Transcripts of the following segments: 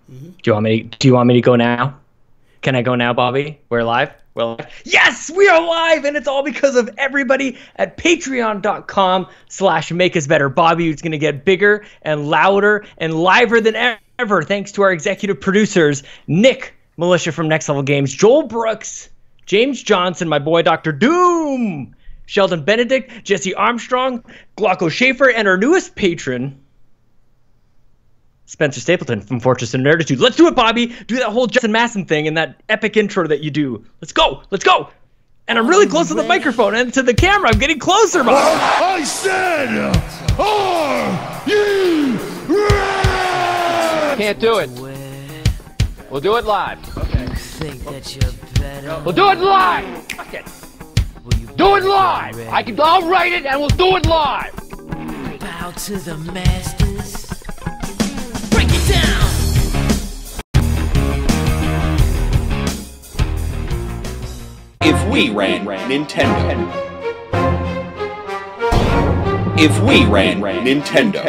Do you want me to go now? Can I go now, Bobby? We're live? We're live? Yes, we are live, and it's all because of everybody at patreon.com/makeusbetter. Bobby is going to get bigger and louder and liver than ever, thanks to our executive producers, Nick, Milicia from Next Level Games, Joel Brooks, James Johnson, my boy Dr. Doom, Sheldon Benedict, Jesse Armstrong, Glauco Schaffer, and our newest patron, Spencer Stapleton from Fortress of Nerditude. Let's do it, Bobby. Do that whole Justin Masson thing and that epic intro that you do. Let's go. Let's go. And I'm really close to the microphone and to the camera. I'm getting closer, Bobby. I said, are you ready? Can't do it. We'll do it live. Okay. We'll do it live. Fuck it. Do it live. I'll write it and we'll do it live. Bow to the masters. Break it down. If we ran Nintendo. If we ran Nintendo.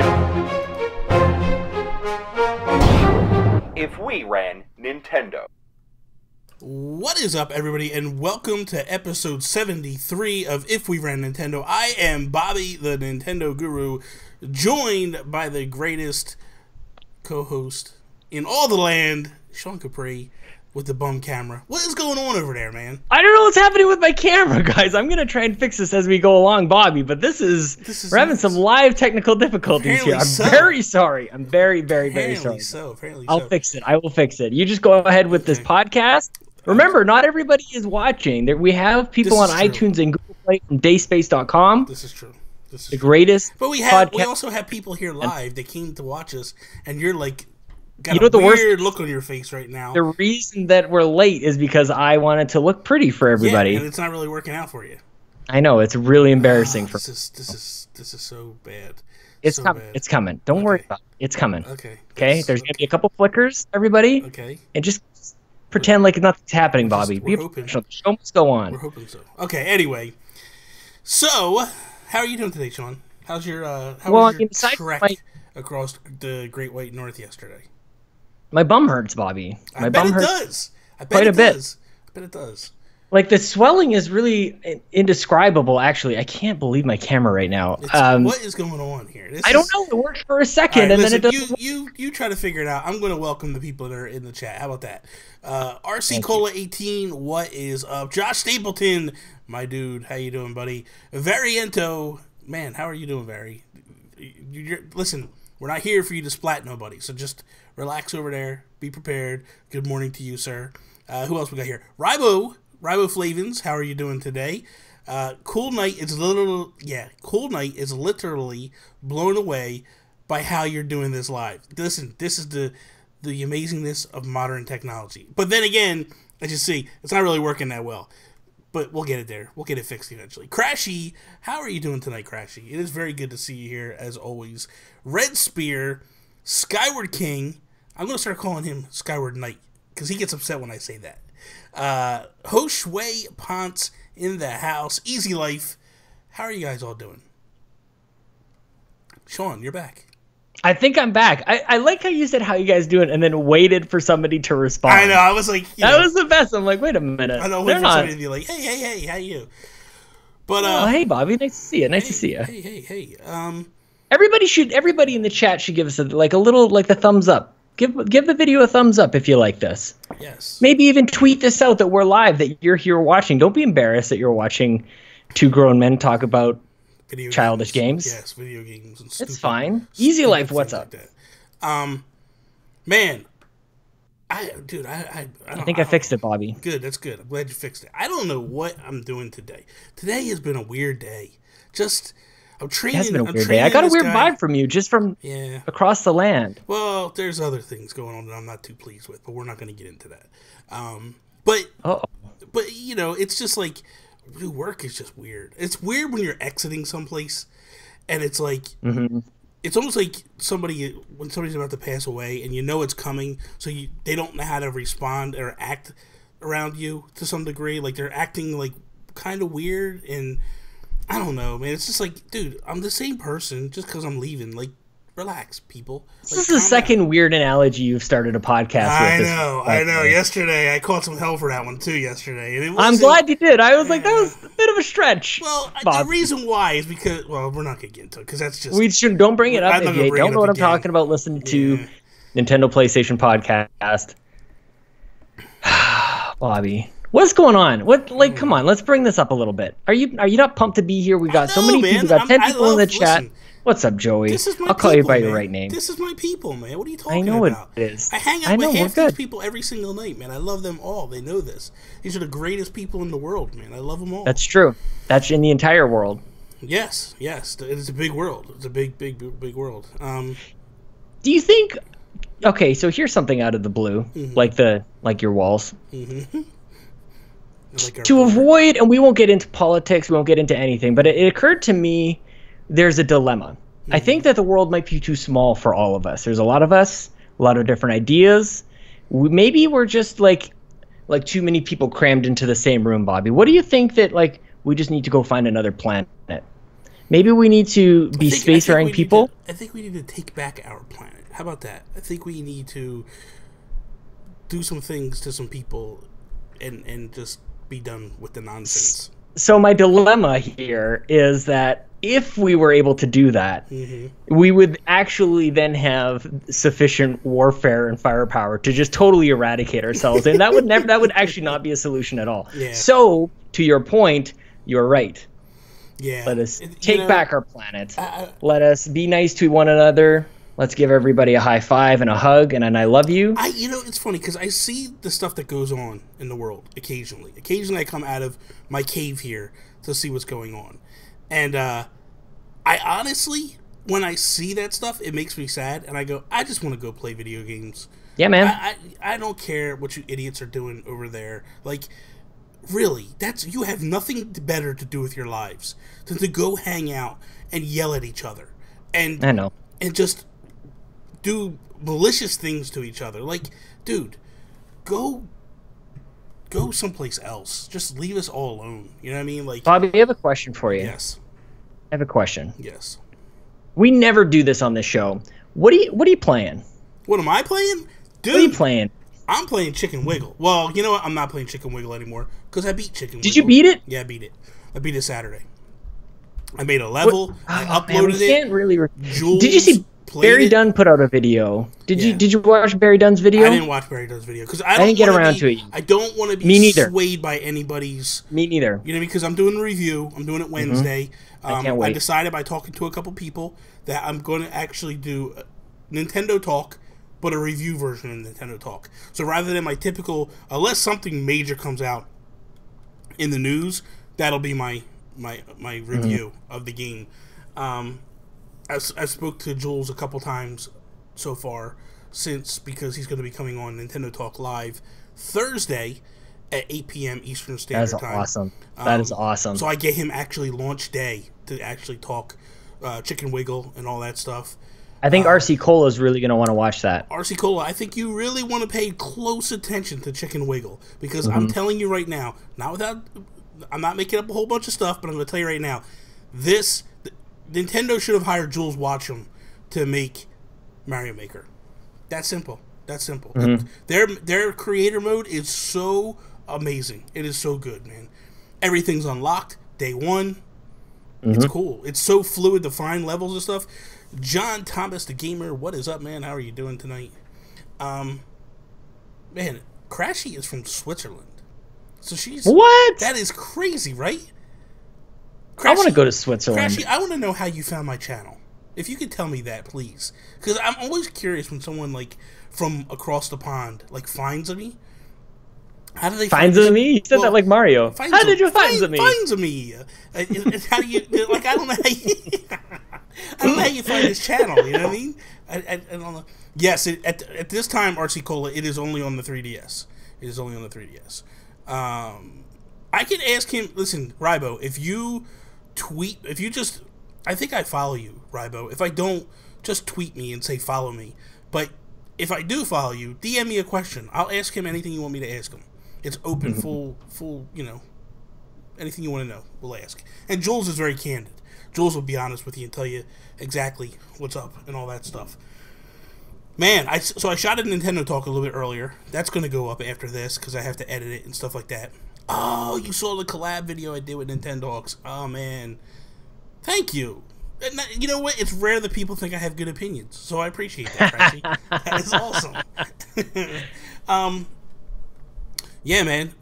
If we ran Nintendo. What is up, everybody, and welcome to episode 73 of If We Ran Nintendo. I am Bobby, the Nintendo Guru, joined by the greatest co-host in all the land, Sean Capri, with the bum camera. What is going on over there, man? I don't know what's happening with my camera, guys. I'm going to try and fix this as we go along, Bobby, but we're having some live technical difficulties here. I'm very sorry. I'm very, very, very sorry. Apparently I'll fix it. I will fix it. You just go ahead with this podcast. Remember, not everybody is watching. We have people on iTunes and Google Play from dayspace.com. This is true. The greatest. But we also have people here live that came to watch us, and you're like, got a the weird look on your face right now. The reason that we're late is because I wanted to look pretty for everybody. Yeah, and it's not really working out for you. I know, it's really embarrassing. This is so bad. It's coming. It's coming. Don't worry about it. It's coming. Okay. There's going to be a couple flickers, everybody. Okay. And just pretend like nothing's happening, Bobby. We're hoping. The show must go on. We're hoping so. Okay, anyway. So, how are you doing today, Sean? How's your trek across the Great White North yesterday? My bum hurts, Bobby. I bet it does. Quite a bit. I bet it does. Like, the swelling is really indescribable, actually. I can't believe my camera right now. What is going on here? I don't know. It works for a second, and listen, then it doesn't. You try to figure it out. I'm going to welcome the people that are in the chat. How about that? RC Cola 18, what is up? Josh Stapleton, my dude. How you doing, buddy? Variento, man, how are you doing, Vari? Listen, we're not here for you to splat nobody, so just relax over there. Be prepared. Good morning to you, sir. Who else we got here? Ryboflavins, how are you doing today? Cool Knight is literally blown away by how you're doing this live. Listen, this is the amazingness of modern technology. But then again, as you see, it's not really working that well. But we'll get it there. We'll get it fixed eventually. Crashy, how are you doing tonight, Crashy? It is very good to see you here, as always. Red Spear, Skyward King. I'm going to start calling him Skyward Knight, because he gets upset when I say that. Ho Shui Ponce in the house. Easy Life. How are you guys all doing? Sean, you're back. I think I'm back. I like how you said how you guys doing and then waited for somebody to respond. I know. I was like, that was the best. I'm like, wait a minute. I know. Wait for somebody to be like, hey, how you? But hey, Bobby, nice to see you. Nice to see you. Hey. Everybody in the chat should give us a little the thumbs up. Give the video a thumbs up if you like this. Yes. Maybe even tweet this out that we're live, that you're here watching. Don't be embarrassed that you're watching two grown men talk about childish games. Yes, video games. And stupid, it's fine. Easy Life, what's up? Like that. Man, I think I fixed it, Bobby. Good, that's good. I'm glad you fixed it. I don't know what I'm doing today. Today has been a weird day. I'm training. It has been a weird day. I got a weird vibe from you, just from across the land. Well, there's other things going on that I'm not too pleased with, but we're not going to get into that. But it's just like work is just weird. It's weird when you're exiting someplace, and it's like it's almost like when somebody's about to pass away, and you know it's coming, so they don't know how to respond or act around you to some degree. Like they're acting like kind of weird, and I don't know, man. It's just like, dude, I'm the same person just because I'm leaving. Like, relax, people. This is the second weird analogy you've started a podcast with. I know. Yesterday, I caught some hell for that one, too, yesterday. And I'm glad you did. I was like, that was a bit of a stretch. Well, Bob. The reason why is because, well, we're not going to get into it, because that's just... We should, don't bring it up if you don't know what I'm talking about. Listen to Nintendo PlayStation Podcast. Bobby. What's going on? Come on, let's bring this up a little bit. Are you not pumped to be here? We got so many people. We got 10 people in the chat. What's up, Joey? I'll call you by your right name. This is my people, man. What are you talking about? I know it is. I hang out with half these people every single night, man. I love them all. They know this. These are the greatest people in the world, man. I love them all. That's true. That's in the entire world. Yes. It's a big world. It's a big world. Do you think... Okay, so here's something out of the blue, like your walls. Mm-hmm. To avoid, and we won't get into politics, we won't get into anything, but it occurred to me there's a dilemma. Mm-hmm. I think that the world might be too small for all of us. There's a lot of us, a lot of different ideas. Maybe we're just like too many people crammed into the same room, Bobby. What do you think that we just need to go find another planet? Maybe we need to be spacefaring people? I think we need to take back our planet. How about that? I think we need to do some things to some people and just be done with the nonsense. So my dilemma here is that if we were able to do that, we would actually then have sufficient warfare and firepower to just totally eradicate ourselves, and that would actually not be a solution at all. Yeah. So to your point, you're right. Yeah. Let us take back our planet. Let us be nice to one another. Let's give everybody a high five and a hug and an I love you. It's funny because I see the stuff that goes on in the world occasionally. Occasionally I come out of my cave here to see what's going on. And I honestly, when I see that stuff, it makes me sad. And I go, I just want to go play video games. Yeah, man. I don't care what you idiots are doing over there. Like, really, you have nothing better to do with your lives than to go hang out and yell at each other. And I know. And just do malicious things to each other. Like, dude, go someplace else. Just leave us all alone. You know what I mean? Like, Bobby, I have a question for you. Yes. I have a question. Yes. We never do this on this show. What are you playing? What am I playing? Dude, what are you playing? I'm playing Chicken Wiggle. Well, you know what? I'm not playing Chicken Wiggle anymore because I beat Chicken Wiggle. Did you beat it? Yeah, I beat it. I beat it Saturday. I made a level. I uploaded it. Can't really. Jules did you see Barry Dunn put out a video? Did you watch Barry Dunn's video? I didn't watch Barry Dunn's video because I didn't get around to it. I don't want to be swayed by anybody's. Me neither. You know, because I'm doing a review. I'm doing it Wednesday. I can't wait. I decided by talking to a couple people that I'm going to actually do Nintendo Talk, but a review version of Nintendo Talk. So rather than my typical, unless something major comes out in the news, that'll be my review of the game. I spoke to Jules a couple times so far because he's going to be coming on Nintendo Talk Live Thursday at 8 p.m. Eastern Standard Time. That's awesome. That is awesome. So I get him actually launch day to actually talk Chicken Wiggle and all that stuff. I think RC Cola is really going to want to watch that. RC Cola, I think you really want to pay close attention to Chicken Wiggle because I'm telling you right now, I'm not making up a whole bunch of stuff, but I'm going to tell you right now, Nintendo should have hired Jules Watcham to make Mario Maker. That's simple. Their creator mode is so amazing. It is so good, man. Everything's unlocked day one. It's cool. It's so fluid to find levels and stuff. John Thomas the Gamer, what is up, man? How are you doing tonight? Man, Crashy is from Switzerland. So she's... What? That is crazy, right? Crashy, I want to go to Switzerland. Crashy, I want to know how you found my channel. If you could tell me that, please. Because I'm always curious when someone, like, from across the pond, like, finds me. How do they finds me? You said that like Mario. How did you find me? Finds me. How do you... Like, I don't know how you... I don't know how you find this channel, you know what I mean? I don't know. Yes, at this time, RC Cola, it is only on the 3DS. It is only on the 3DS. I can ask him, listen, Rybo, if you just, I think I follow you, Rybo. If I don't, just tweet me and say follow me. But if I do follow you, DM me a question. I'll ask him anything you want me to ask him. It's open, full, you know, anything you want to know, we'll ask. And Jules is very candid. Jules will be honest with you and tell you exactly what's up and all that stuff. Man, so I shot a Nintendo Talk a little bit earlier. That's going to go up after this because I have to edit it and stuff like that. Oh, you saw the collab video I did with Nintendogs. Oh, man. Thank you. And you know what? It's rare that people think I have good opinions, so I appreciate that, Francie. That is awesome. Yeah, man.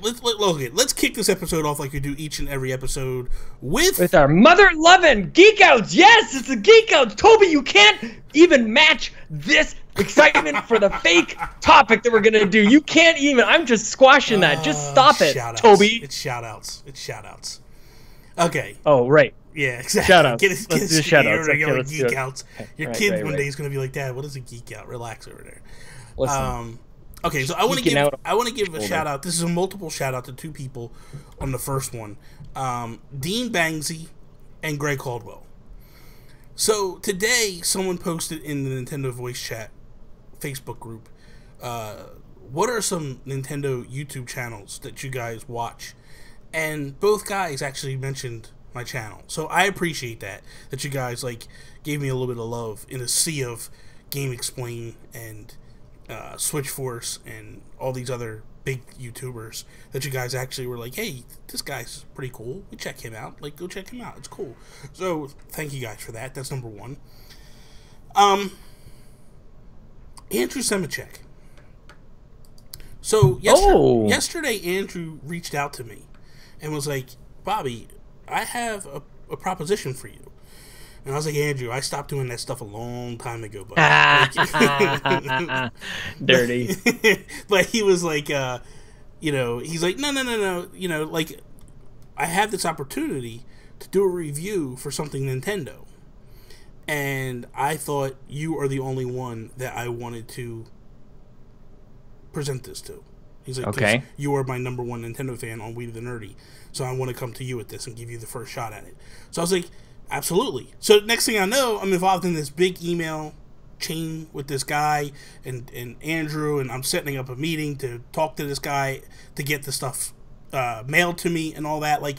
Let's kick this episode off like we do each and every episode with our mother-loving Geek Outs. Yes, it's the Geek Outs. Toby, you can't even match this excitement for the fake topic that we're going to do. You can't even. I'm just squashing that. Just stop it, Toby. It's shout-outs. Okay. Oh, right. Yeah, exactly. Shout-outs. Let's do shout-outs. Okay, let's Geek Outs. Your kid one day is going to be like, Dad, what is a Geek Out? Relax over there. Listen. Okay, so I want to give a shout out. This is a multiple shout out to two people on the first one, Dean Bangsy and Greg Caldwell. So today, someone posted in the Nintendo Voice Chat Facebook group, what are some Nintendo YouTube channels that you guys watch? And both guys actually mentioned my channel, so I appreciate that you guys gave me a little bit of love in a sea of Game Explain and Switch Force and all these other big YouTubers that you guys actually were like, hey, this guy's pretty cool. We check him out. Go check him out. It's cool. So thank you guys for that. That's number one. Andrew Semicek. So yesterday, Andrew reached out to me and was like, Bobby, I have a proposition for you. And I was like, Andrew, I stopped doing that stuff a long time ago, buddy. Dirty. But he was like, he's like, no. I have this opportunity to do a review for something Nintendo. And I thought you are the only one that I wanted to present this to. He's like, okay, you are my number one Nintendo fan on We the Nerdy. So I want to come to you with this and give you the first shot at it. So I was like, absolutely. So next thing I know, I'm involved in this big email chain with this guy and Andrew, and I'm setting up a meeting to talk to this guy to get the stuff mailed to me and all that. Man,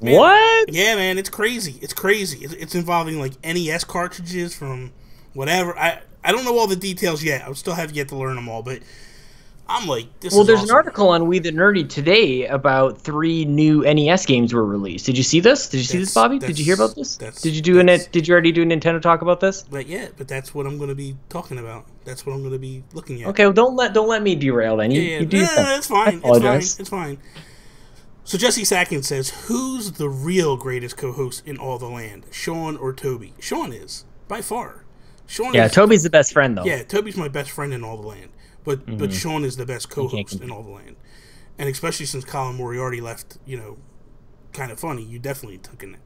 what? Yeah, man, it's crazy. It's involving NES cartridges from whatever. I don't know all the details yet. I still have yet to learn them all, but I'm like, this is there's awesome. An article on We the Nerdy today about 3 new NES games were released. Did you see this? Did you see this, Bobby? Did you hear about this? Did you already do a Nintendo Talk about this? But that's what I'm going to be talking about. That's what I'm going to be looking at. Okay, well, don't let me derail then. You do it's fine. It's fine. So Jesse Sackins says, who's the real greatest co-host in all the land, Sean or Toby? Sean is, by far. Toby's the best friend, though. Yeah, Toby's my best friend in all the land. But Sean is the best co-host in all the land. And especially since Colin Moriarty left, kind of funny, you definitely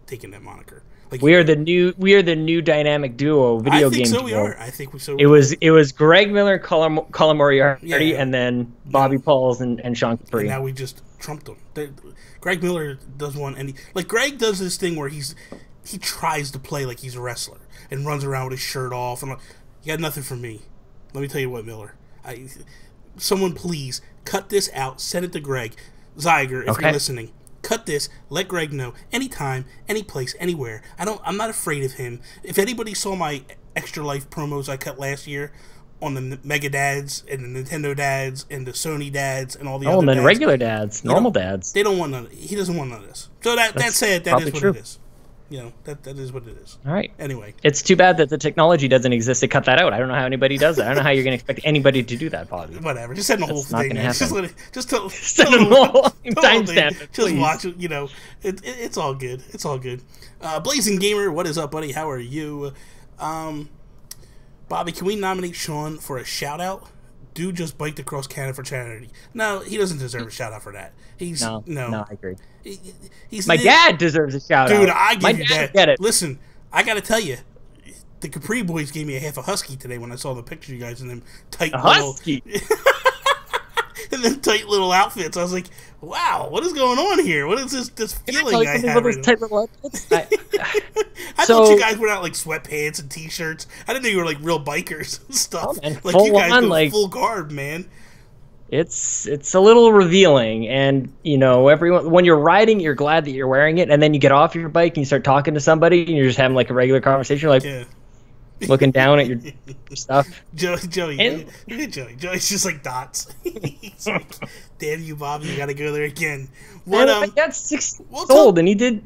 taken that moniker. We are the new dynamic duo, video game duo. I think we so. It was Greg Miller, Colin Moriarty, and then Bobby Pauls and Sean Capri. And now we just trumped them. Greg Miller does one, and Greg does this thing where he tries to play like he's a wrestler and runs around with his shirt off. And you got nothing from me. Let me tell you what, Miller. Someone please cut this out. Send it to Greg Zeiger if you're listening. Cut this. Let Greg know anytime, any place, anywhere. I'm not afraid of him. If anybody saw my Extra Life promos I cut last year on the Mega Dads and the Nintendo Dads and the Sony Dads and all the other and then dads, regular dads, normal dads. They don't want none. He doesn't want none of this. So that said, that is what it is. That is what it is. All right. Anyway. It's too bad that the technology doesn't exist to cut that out. I don't know how anybody does that. I don't know how you're going to expect anybody to do that, Bobby. Whatever. Just send the whole thing. Just tell timestamp. Just watch it. It's all good. It's all good. Blazing Gamer, what is up, buddy? How are you? Bobby, can we nominate Sean for a shout-out? Dude just biked across Canada for charity. No, he doesn't deserve a shout-out for that. No, I agree. My dad deserves a shout-out. Dude, I give you that. Get it. Listen, I got to tell you, the Capri Boys gave me a half a husky today when I saw the picture of you guys in them tight husky? In them tight little outfits. I was like, wow, what is going on here? What is this feeling I have? Those tight little outfits? I thought you guys were out sweatpants and t-shirts. I didn't know you were real bikers and stuff. Oh, man, you guys go full garb, man. it's a little revealing. And you know, everyone, when you're riding, you're glad that you're wearing it, and then you get off your bike and you start talking to somebody, and you're just having like a regular conversation, like looking down at your stuff. Joey's just like dots. He's like, damn you, Bob, you gotta go there again. What? My dad's 6 years old, and he did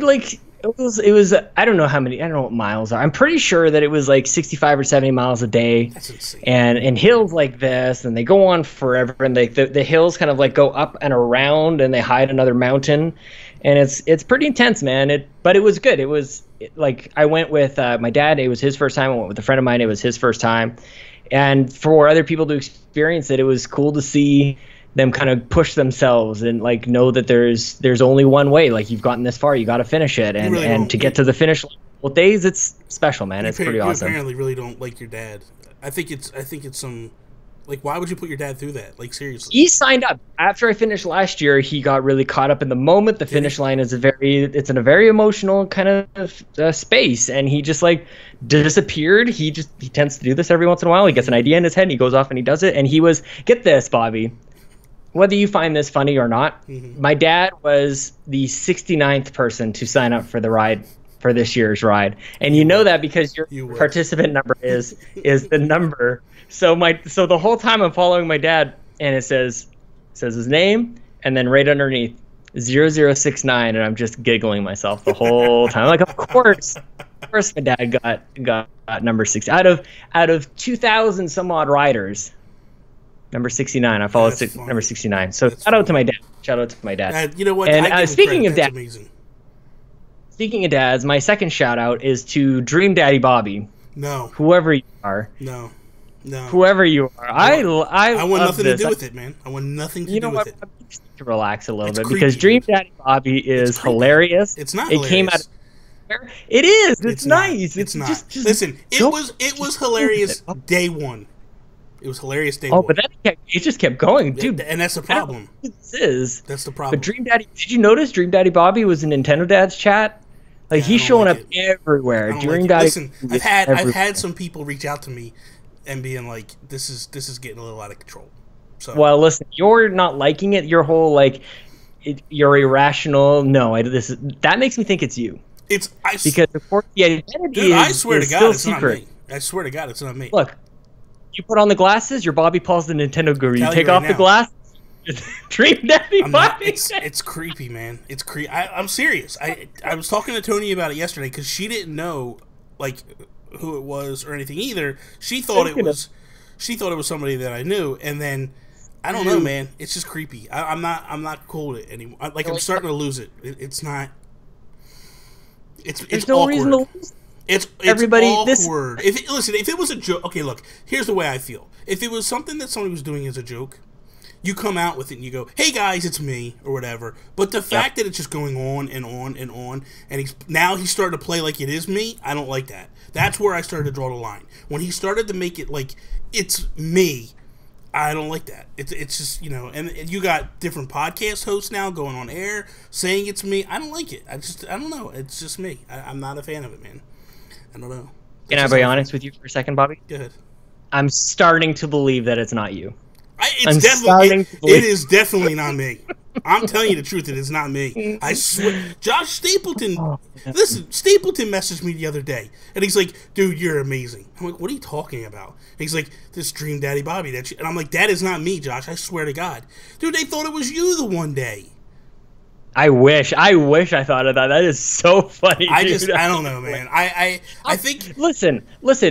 like. It was I don't know what miles are. I'm pretty sure that it was like 65 or 70 miles a day. That's insane. And hills like this, and they go on forever, and the hills kind of like go up and around, and they hide another mountain, and it's pretty intense, man. But it was good. It was like I went with my dad. It was his first time. I went with a friend of mine. It was his first time, and for other people to experience it, it was cool to see them kind of push themselves and like know that there's only one way. Like, you've gotten this far, you got to finish it, and really to get to the finish line. Well, days, it's special, man. It's pretty awesome. You apparently really don't like your dad. I think it's some, like, why would you put your dad through that? Like, seriously. He signed up after I finished last year. He got really caught up in the moment. The finish line is it's in a very emotional kind of space, and he just like disappeared. He tends to do this every once in a while. He gets an idea in his head, and he goes off and he does it. And he was, get this, Bobby, whether you find this funny or not, my dad was the 69th person to sign up for the ride, for this year's ride. And you know that because your participant number is the number. So the whole time I'm following my dad, and it says his name, and then right underneath 0069, and I'm just giggling myself the whole time. Like, of course my dad got number 60 out of 2,000 some odd riders. Number 69. I followed number 69. So shout out to my dad. Shout out to my dad. You know what? And speaking of dads, amazing. Speaking of dads, my second shout out is to Dream Daddy Bobby. No. Whoever you are. No. Whoever you are. I want nothing to do with it, man. I want nothing to do with it. I just need to relax a little bit because Dream Daddy Bobby is hilarious. It's not hilarious. It came out. It is. It's nice. It's not. Listen, it was hilarious day one. It was hilarious day one. But then it just kept going, dude. And that's the problem. That's the problem. But Dream Daddy, did you notice Dream Daddy Bobby was in Nintendo Dad's chat? Like, he's showing up everywhere. Dream Daddy. Listen, I've had some people reach out to me and being like, "This is getting a little out of control." So, well, listen, you're not liking it. Your whole you're irrational. No, that makes me think it's you. Because of course the identity I swear to God, still it's secret. Not me. I swear to God, it's not me. Look. You put on the glasses, you're Bobby Paul's the Nintendo guru. You take off the glasses, Dream Daddy Bobby. It's creepy, man. It's creepy. I'm serious. I was talking to Tony about it yesterday because she didn't know like who it was or anything either. She thought it was somebody that I knew, and then I don't know, man. It's just creepy. I'm not cool with it anymore. I'm starting to lose it. It's not. It's no awkward. reason to lose it. It's everybody awkward. If it was a joke, okay, look, here's the way I feel. If it was something that somebody was doing as a joke, you come out with it and you go, "Hey guys, it's me," or whatever. But the fact that it's just going on and on and on, and he's starting to play like it is me, I don't like that. That's where I started to draw the line. When he started to make it like it's me, I don't like that. It's just, and you got different podcast hosts now going on air saying it's me. I don't like it. I don't know. It's just me. I'm not a fan of it, man. I don't know. Can I be honest with you for a second, Bobby? Go ahead. I'm starting to believe that it's not you. It is definitely not me. I'm telling you the truth, it is not me. I swear. Josh Stapleton, listen, Stapleton messaged me the other day, and he's like, "Dude, you're amazing." I'm like, "What are you talking about?" And he's like, "This Dream Daddy Bobby." And I'm like, "That is not me, Josh. I swear to God." Dude, they thought it was you the one day. I wish I thought of that. That is so funny. I don't know, man. I think. Listen.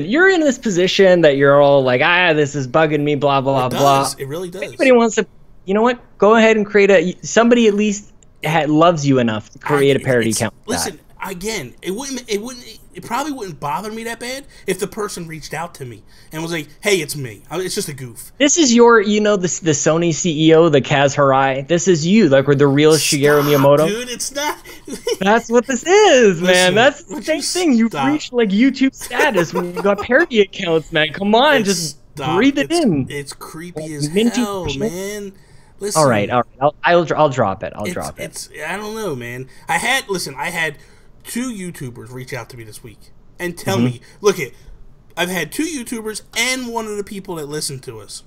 You're in this position that you're all like, this is bugging me, blah blah blah. It really does. Anybody wants to, you know what? Go ahead and create somebody at least loves you enough to create a parody account. Listen, again, it probably wouldn't bother me that bad if the person reached out to me and was like, "Hey, it's me. It's just a goof." This is your, the Sony CEO, the Kaz Hirai. This is you, like, we're the real Shigeru Miyamoto. Dude, it's not. That's what this is, man. That's the same thing. You've reached like YouTube status when you got parody accounts, man. Come on, just breathe it in. It's creepy as hell, man. Listen, all right. I'll drop it. I'll drop it. I don't know, man. I had 2 YouTubers reach out to me this week and tell me, look I've had 2 YouTubers and one of the people that listen to us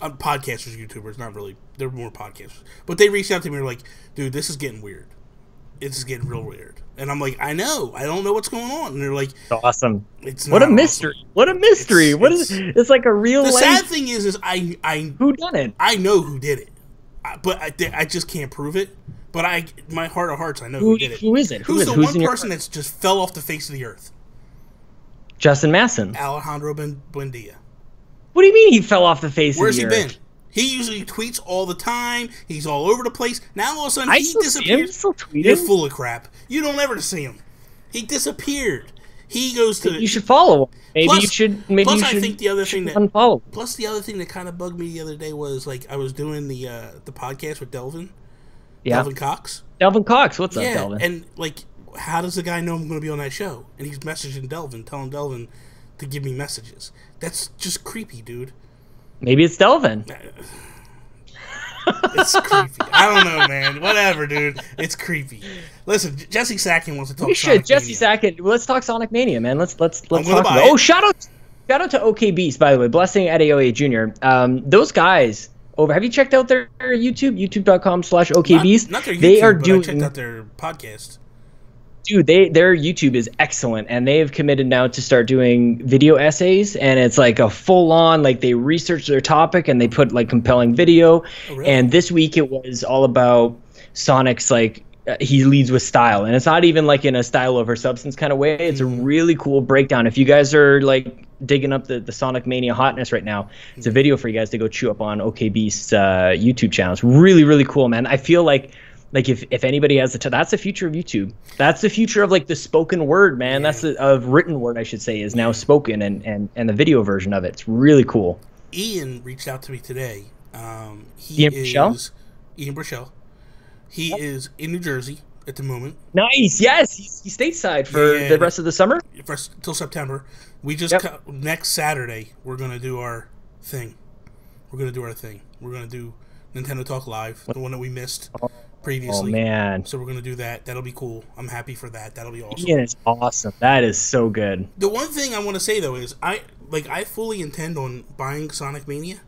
Podcasters, YouTubers, not really. They're more podcasters. But they reached out to me and were like, dude, this is getting weird. This is getting real weird. And I'm like, I know. I don't know what's going on. And they're like, awesome. It's what a mystery. Awesome. What a mystery. It's like a real The life. sad thing is I who done it? I know who did it. But I just can't prove it. But my heart of hearts, I know who did it. Who is it? Who's the one person that's just fell off the face of the earth? Justin Masson. Alejandro Buendia. What do you mean he fell off the face of the earth? Where's he been? He usually tweets all the time. He's all over the place. Now all of a sudden he disappears. Still tweeting? You're full of crap. You don't ever see him. He disappeared. He goes to. You should follow him. Maybe plus, you should. Maybe plus you should. I think the other thing that unfollow. Plus the other thing that kind of bugged me the other day was like I was doing the podcast with Delvin. Yeah. Delvin Cox. Delvin Cox. What's up, Delvin? And like, how does the guy know I'm going to be on that show? And he's messaging Delvin, telling Delvin to give me messages. That's just creepy, dude. Maybe it's Delvin. It's creepy. I don't know, man. Whatever, dude. It's creepy. Listen, Jesse Sackett wants to talk. We should. Jesse Sackett. Let's talk Sonic Mania, man. Let's talk about it. Oh, shout out to OK Beast, by the way. Blessing at AOA Jr. Those guys over. Have you checked out their YouTube? YouTube.com/OKBeast. Not their YouTube, they are but doing. I checked out their podcast. Dude, their YouTube is excellent, and they have committed now to start doing video essays, and it's like a full-on, like they research their topic and they put like compelling video. Oh, really? And this week it was all about Sonic's like he leads with style, and it's not even like in a style over substance kind of way. It's a really cool breakdown. If you guys are like digging up the Sonic Mania hotness right now, it's a video for you guys to go chew up on OK Beast's YouTube channel. It's really, really cool, man. I feel like if anybody has that's the future of YouTube. That's the future of like the spoken word, man. Yeah. That's a written word, I should say, is now spoken, and the video version of it. It's really cool. Ian reached out to me today. Ian Burchell? He is in New Jersey at the moment. Nice. Yes, he's stateside for the rest of the summer. Till September. We just next Saturday we're gonna do our thing. We're gonna do Nintendo Talk Live, the one that we missed previously. Oh man! So we're gonna do that. That'll be cool. I'm happy for that. That'll be awesome. Ian is awesome. That is so good. The one thing I want to say though is I fully intend on buying Sonic Mania.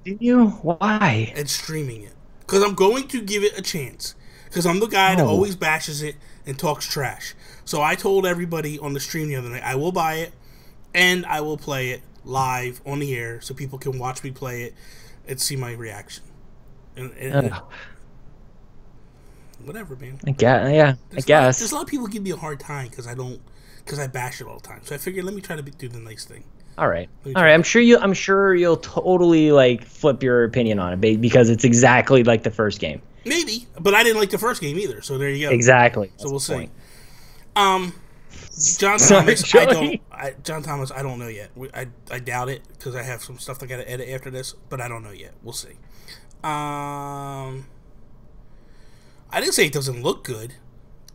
Do you? Why? And streaming it because I'm going to give it a chance. Because I'm the guy that always bashes it and talks trash. So I told everybody on the stream the other night I will buy it and I will play it live on the air so people can watch me play it and see my reaction. And whatever, man. I guess. There's a lot of people give me a hard time because I bash it all the time. So I figured let me try to do the nice thing. All right. I'm sure you'll totally like flip your opinion on it because it's exactly like the first game. Maybe, but I didn't like the first game either. So there you go. Exactly. So we'll see. John Thomas, John Thomas, I don't know yet. I doubt it because I have some stuff I got to edit after this, but I don't know yet. We'll see. I didn't say it doesn't look good.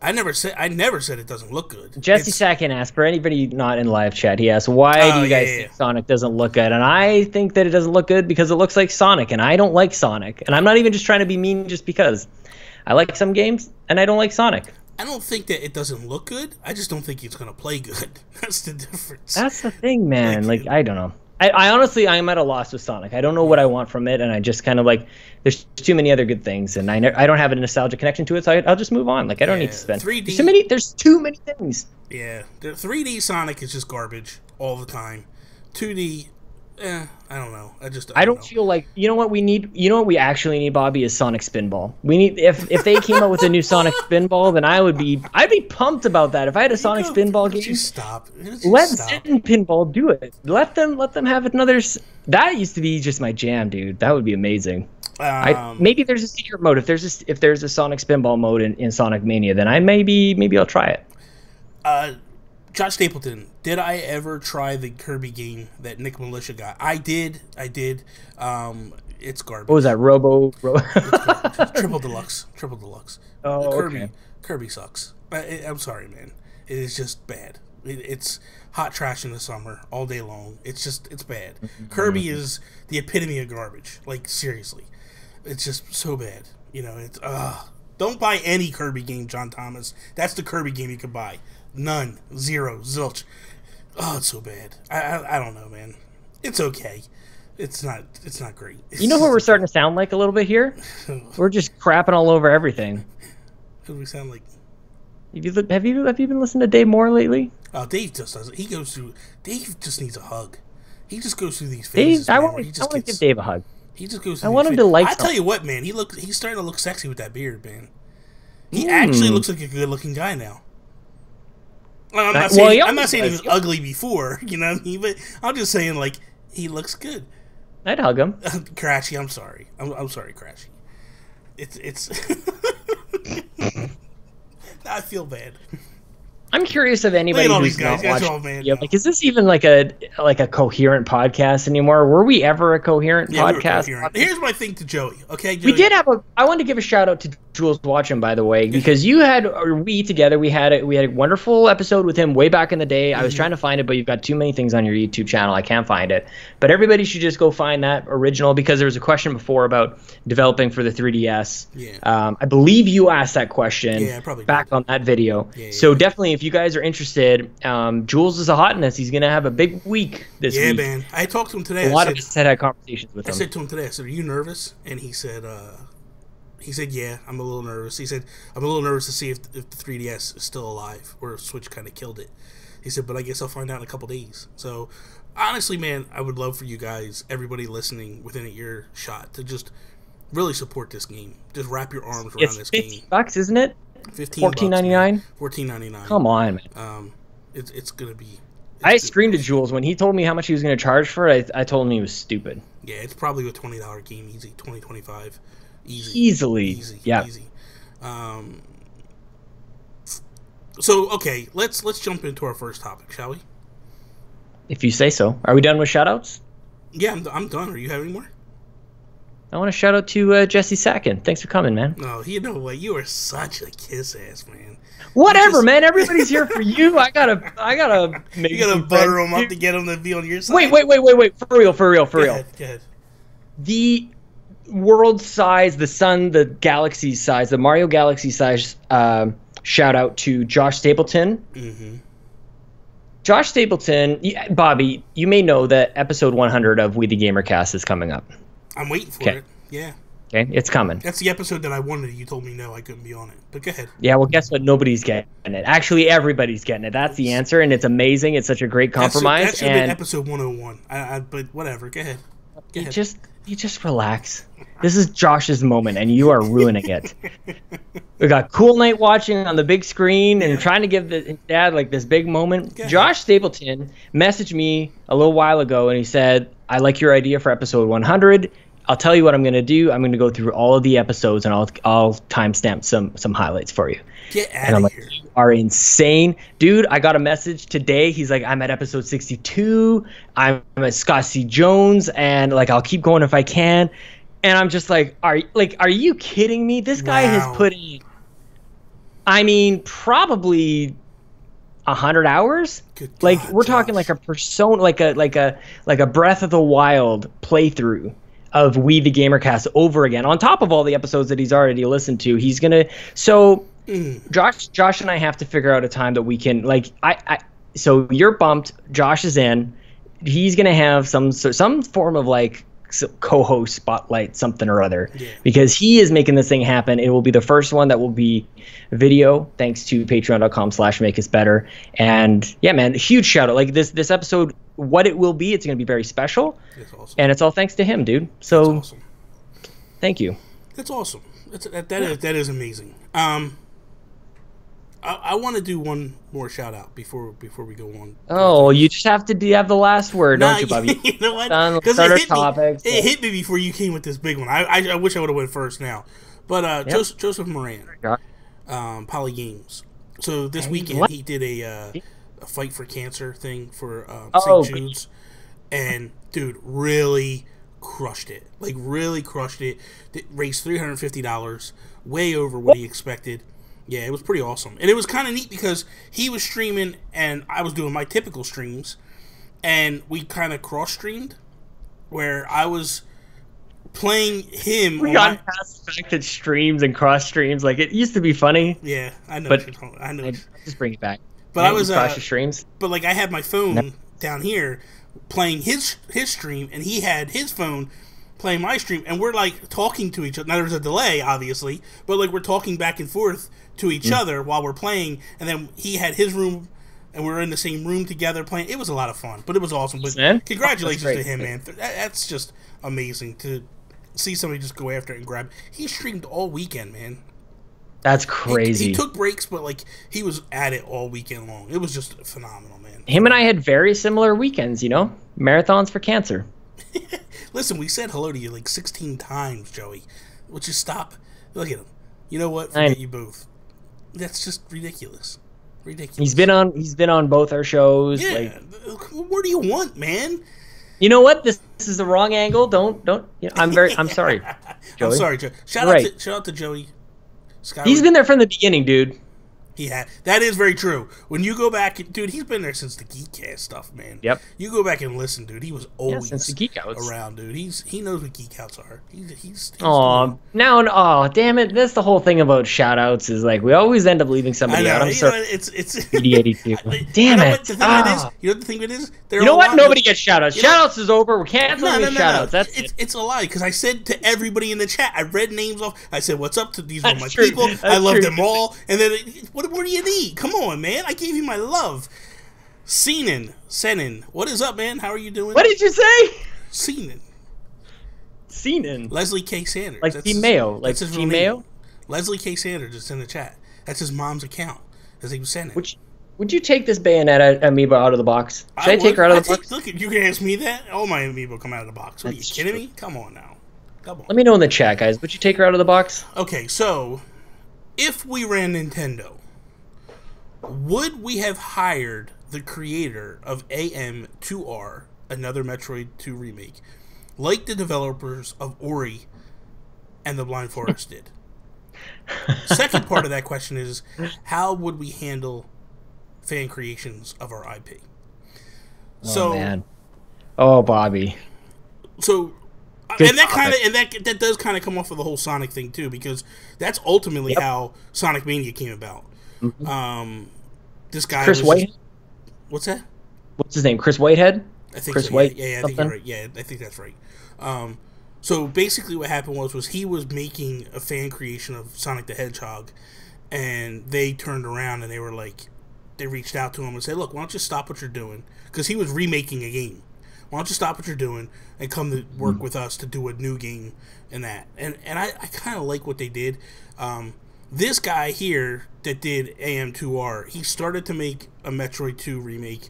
I never said it doesn't look good. Jesse Sacken asked, for anybody not in live chat, he asked, why do you guys think Sonic doesn't look good? And I think that it doesn't look good because it looks like Sonic, and I don't like Sonic. And I'm not even just trying to be mean just because. I like some games, and I don't like Sonic. I don't think that it doesn't look good. I just don't think it's going to play good. That's the difference. That's the thing, man. Like I don't know. I honestly, I'm at a loss with Sonic. I don't know what I want from it, and I just kind of like, there's too many other good things, and I don't have a nostalgic connection to it, so I'll just move on. Like, I don't need to spend 3D. There's too many things. Yeah, the 3D Sonic is just garbage all the time. 2D, I don't know. I don't feel like, you know what we need? You know what we actually need, Bobby, is Sonic Spinball. We need if they came out with a new Sonic Spinball, then I'd be pumped about that. If I had a Sonic Spinball game, let Sid and Pinball do it. Let them have another. That used to be just my jam, dude. That would be amazing. Maybe there's a secret mode. If there's a Sonic Spinball mode in Sonic Mania, then maybe I'll try it. Josh Stapleton, did I ever try the Kirby game that Nick Militia got? I did. It's garbage. What was that? Triple Deluxe. Oh, okay. Kirby sucks. I'm sorry, man. It is just bad. It's hot trash in the summer all day long. It's bad. Mm-hmm. Kirby is the epitome of garbage. Like, seriously. It's just so bad. You know, it's, don't buy any Kirby game, John Thomas. That's the Kirby game you could buy. None. Zero. Zilch. Oh, it's so bad. I don't know, man. It's okay. It's not great. You know what we're starting to sound like a little bit here? We're just crapping all over everything. What do we sound like? Have you been listening to Dave Moore lately? Oh, Dave just does it. Dave just needs a hug. He just goes through these phases. I want to give Dave a hug. He just goes through I want him to like I tell you what, man. He's starting to look sexy with that beard, man. He actually looks like a good-looking guy now. I'm not saying he was ugly before, you know what I mean? But I'm just saying, like, he looks good. I'd hug him. Crashy, I'm sorry. I'm sorry, Crashy. It's I feel bad. I'm curious if anybody who's not watching. Yeah, like, is this even like a coherent podcast anymore? Were we ever a coherent podcast? Here's my thing to Joey. Okay, Joey. We did have I wanted to give a shout out to Jules Watcham, by the way, because we had a wonderful episode with him way back in the day. I was trying to find it, but you've got too many things on your YouTube channel. I can't find it. But everybody should just go find that original, because there was a question before about developing for the 3DS. Yeah. I believe you asked that question back did. on that video. Yeah, so definitely, if you guys are interested, Jules is a hotness. He's going to have a big week this week. Yeah, man. I talked to him today. A lot of us had conversations with him. I said to him today, I said, "Are you nervous?" And he said, "Yeah, I'm a little nervous." He said, "I'm a little nervous to see if the 3DS is still alive, or if Switch kind of killed it." He said, "But I guess I'll find out in a couple days." So, honestly, man, I would love for you guys, everybody listening within an earshot, to just really support this game. Just wrap your arms around this game. It's $15, isn't it? $14.99. $14.99. Come on, man. It's gonna be. I screamed at Jules when he told me how much he was going to charge for it. I told him he was stupid. Yeah, it's probably a $20 game, easy, $20-$25, easily. Yeah. Easy. So okay, let's jump into our first topic, shall we? If you say so. Are we done with shoutouts? Yeah, I'm done. Are you having more? I want to shout out to Jesse Sacken. Thanks for coming, man. No, you know what? You are such a kiss ass, man. Whatever, man. Everybody's here for you. I gotta make. You gotta butter them up to get them to be on your side. Wait. For real. Go ahead. The world size, the galaxy size, the Mario Galaxy size. Shout out to Josh Stapleton. Mm-hmm. Josh Stapleton, Bobby, you may know that episode 100 of We the Gamercast is coming up. I'm waiting for it. Yeah. Okay, it's coming. That's the episode that I wanted. You told me no, I couldn't be on it. But go ahead. Yeah, well, guess what? Nobody's getting it. Actually, everybody's getting it. That's the answer, and it's amazing. It's such a great compromise. That should have been episode 101. But whatever. Go ahead. You just relax. This is Josh's moment, and you are ruining it. We got Cool Night watching on the big screen and trying to give his dad like this big moment. Josh Stapleton messaged me a little while ago, and he said, "I like your idea for episode 100. I'll tell you what I'm going to do. I'm going to go through all of the episodes, and I'll timestamp some highlights for you." Get out of here. Like, you are insane. Dude, I got a message today. He's like, "I'm at episode 62. I'm at Scott C. Jones, and like I'll keep going if I can." And I'm just like, are you kidding me? This guy has put in, I mean, probably 100 hours. We're talking like a persona, like a Breath of the Wild playthrough of We the Gamercast over again, on top of all the episodes that he's already listened to. He's gonna Josh and I have to figure out a time that we can so you're bumped. Josh is in. He's gonna have some form of like co-host spotlight, something or other, because he is making this thing happen. It will be the first one that will be video, thanks to patreon.com/makeusbetter. And yeah, man, huge shout out. Like this episode, what it will be, it's going to be very special. That's awesome. And it's all thanks to him, dude. So that's awesome. Thank you. That's awesome. That is amazing. I want to do one more shout out before we go on. Oh, you just have to have the last word, don't you, Bobby? You know what? Because it hit me before you came with this big one. I wish I would have went first now. But Joseph Moran, Poly Games. So this weekend he did a fight for cancer thing for St. Jude's, and dude really crushed it. Like really crushed it. Raised $350, way over what he expected. Yeah, it was pretty awesome. And it was kind of neat because he was streaming and I was doing my typical streams. And we kind of cross-streamed where I was playing him. We got past the fact that streams and cross-streams, like, it used to be funny. Yeah, I know. But what you're I know. Just bring it back. But I was cross your streams. But like I had my phone down here playing his stream, and he had his phone playing my stream, and we're like talking to each other. Now there's a delay, obviously, but like we're talking back and forth to each other while we're playing, and then he had his room, and we were in the same room together playing. It was a lot of fun, but it was awesome. But congratulations to him, man. That's just amazing to see somebody just go after it and grab. He streamed all weekend, man. That's crazy. He took breaks, but like he was at it all weekend long. It was just phenomenal, man. Him and I had very similar weekends, you know? Marathons for cancer. Listen, we said hello to you like 16 times, Joey. Would you stop? Look at him. You know what? Forget you both. That's just ridiculous. Ridiculous. He's been on both our shows. Yeah. Like, what do you want, man? you know what? This is the wrong angle. Don't. You know, I'm sorry, Joey. I'm sorry, Joey. Shout out to Joey. Skyward. He's been there from the beginning, dude. That is very true. When you go back, dude, he's been there since the Geekcast stuff, man. Yep. You go back and listen, dude. He was always since the Geekouts around, dude. He knows what Geekouts are. He's damn it! That's the whole thing about shout-outs is like we always end up leaving somebody out. I'm sorry. It's BD82. Damn you know it! What the thing it is? You know what the thing it is? You know what? Nobody gets shout-outs. Shout-outs is over. We're canceling the shout-outs. That's it's a lie because I said to everybody in the chat, I read names off. I said, "What's up to these are my true. people? That's I love true. them all." And then, what do you need? Come on, man. I gave you my love. Senin. What is up, man? How are you doing? What did you say? Senin. Leslie K. Sanders. Like T-Mayo. Like T-Mayo? Leslie K. Sanders is in the chat. That's his mom's account. His name was Senin. Would you take this Bayonetta amiibo out of the box? Should I take her out of the box? Look, you can ask me that. All my amiibo come out of the box. Are you kidding me? Come on now. Come on. Let me know in the chat, guys. Would you take her out of the box? Okay, so if we ran Nintendo, would we have hired the creator of AM2R, another Metroid 2 remake, like the developers of Ori and the Blind Forest did? Second part of that question is, how would we handle fan creations of our IP? Oh, man. Oh, Bobby. So, Good and that does kind of come off of the whole Sonic thing too, because that's ultimately how Sonic Mania came about. Mm-hmm. This guy Chris Whitehead. What's that? What's his name? Chris Whitehead. I think Chris so. White. Yeah, I think you're right. Yeah, I think that's right. So basically, what happened was he was making a fan creation of Sonic the Hedgehog, and they turned around and they were like, they reached out to him and said, "Look, why don't you stop what you're doing?" Because he was remaking a game. Why don't you stop what you're doing and come to work with us to do a new game and that? And I kind of like what they did. This guy here that did AM2R, he started to make a Metroid 2 remake,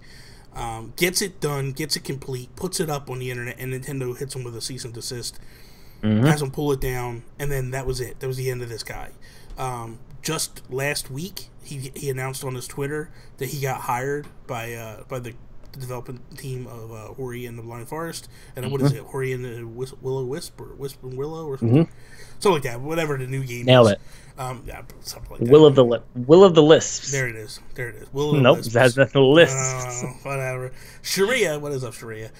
gets it done, gets it complete, puts it up on the internet, and Nintendo hits him with a cease and desist, has him pull it down, and then that was it. That was the end of this guy. Just last week, he announced on his Twitter that he got hired by the development team of Ori and the Blind Forest, and what is it, Ori and the Will-O-Wisp, or Wisp and Willow, or something, something like that. Whatever the new game Nailed is. it. Yeah, something like that. Will of the Lisps. There it is. Will of the Nope, Lisps. that's the Lisps. Whatever. Sharia, what is up, Sharia?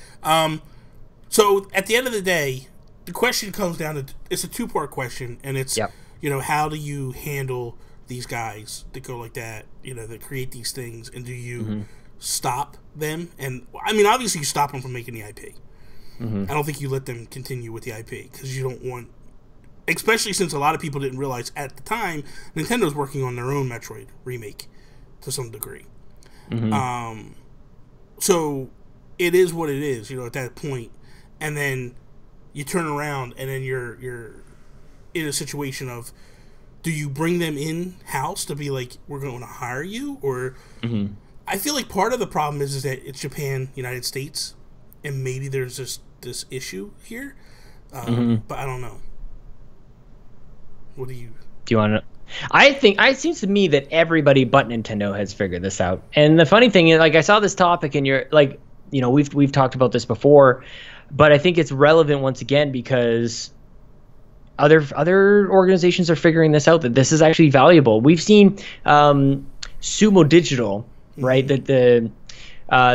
So at the end of the day, the question comes down to, it's a two-part question, and it's how do you handle these guys that go like that, that create these things, and do you stop them? And I mean, obviously you stop them from making the IP. I don't think you let them continue with the IP, because you don't want, especially since a lot of people didn't realize at the time Nintendo's working on their own Metroid remake to some degree. So it is what it is, at that point. And then you turn around and then you're in a situation of, do you bring them in house to be like, we're going to hire you? Or I feel like part of the problem is that it's Japan, United States, and maybe there's this issue here. But I don't know. What do you want to? I think it seems to me that everybody but Nintendo has figured this out. And the funny thing is, like, I saw this topic and you're like, we've talked about this before, but I think it's relevant once again because other organizations are figuring this out, that this is actually valuable. We've seen Sumo Digital, right? That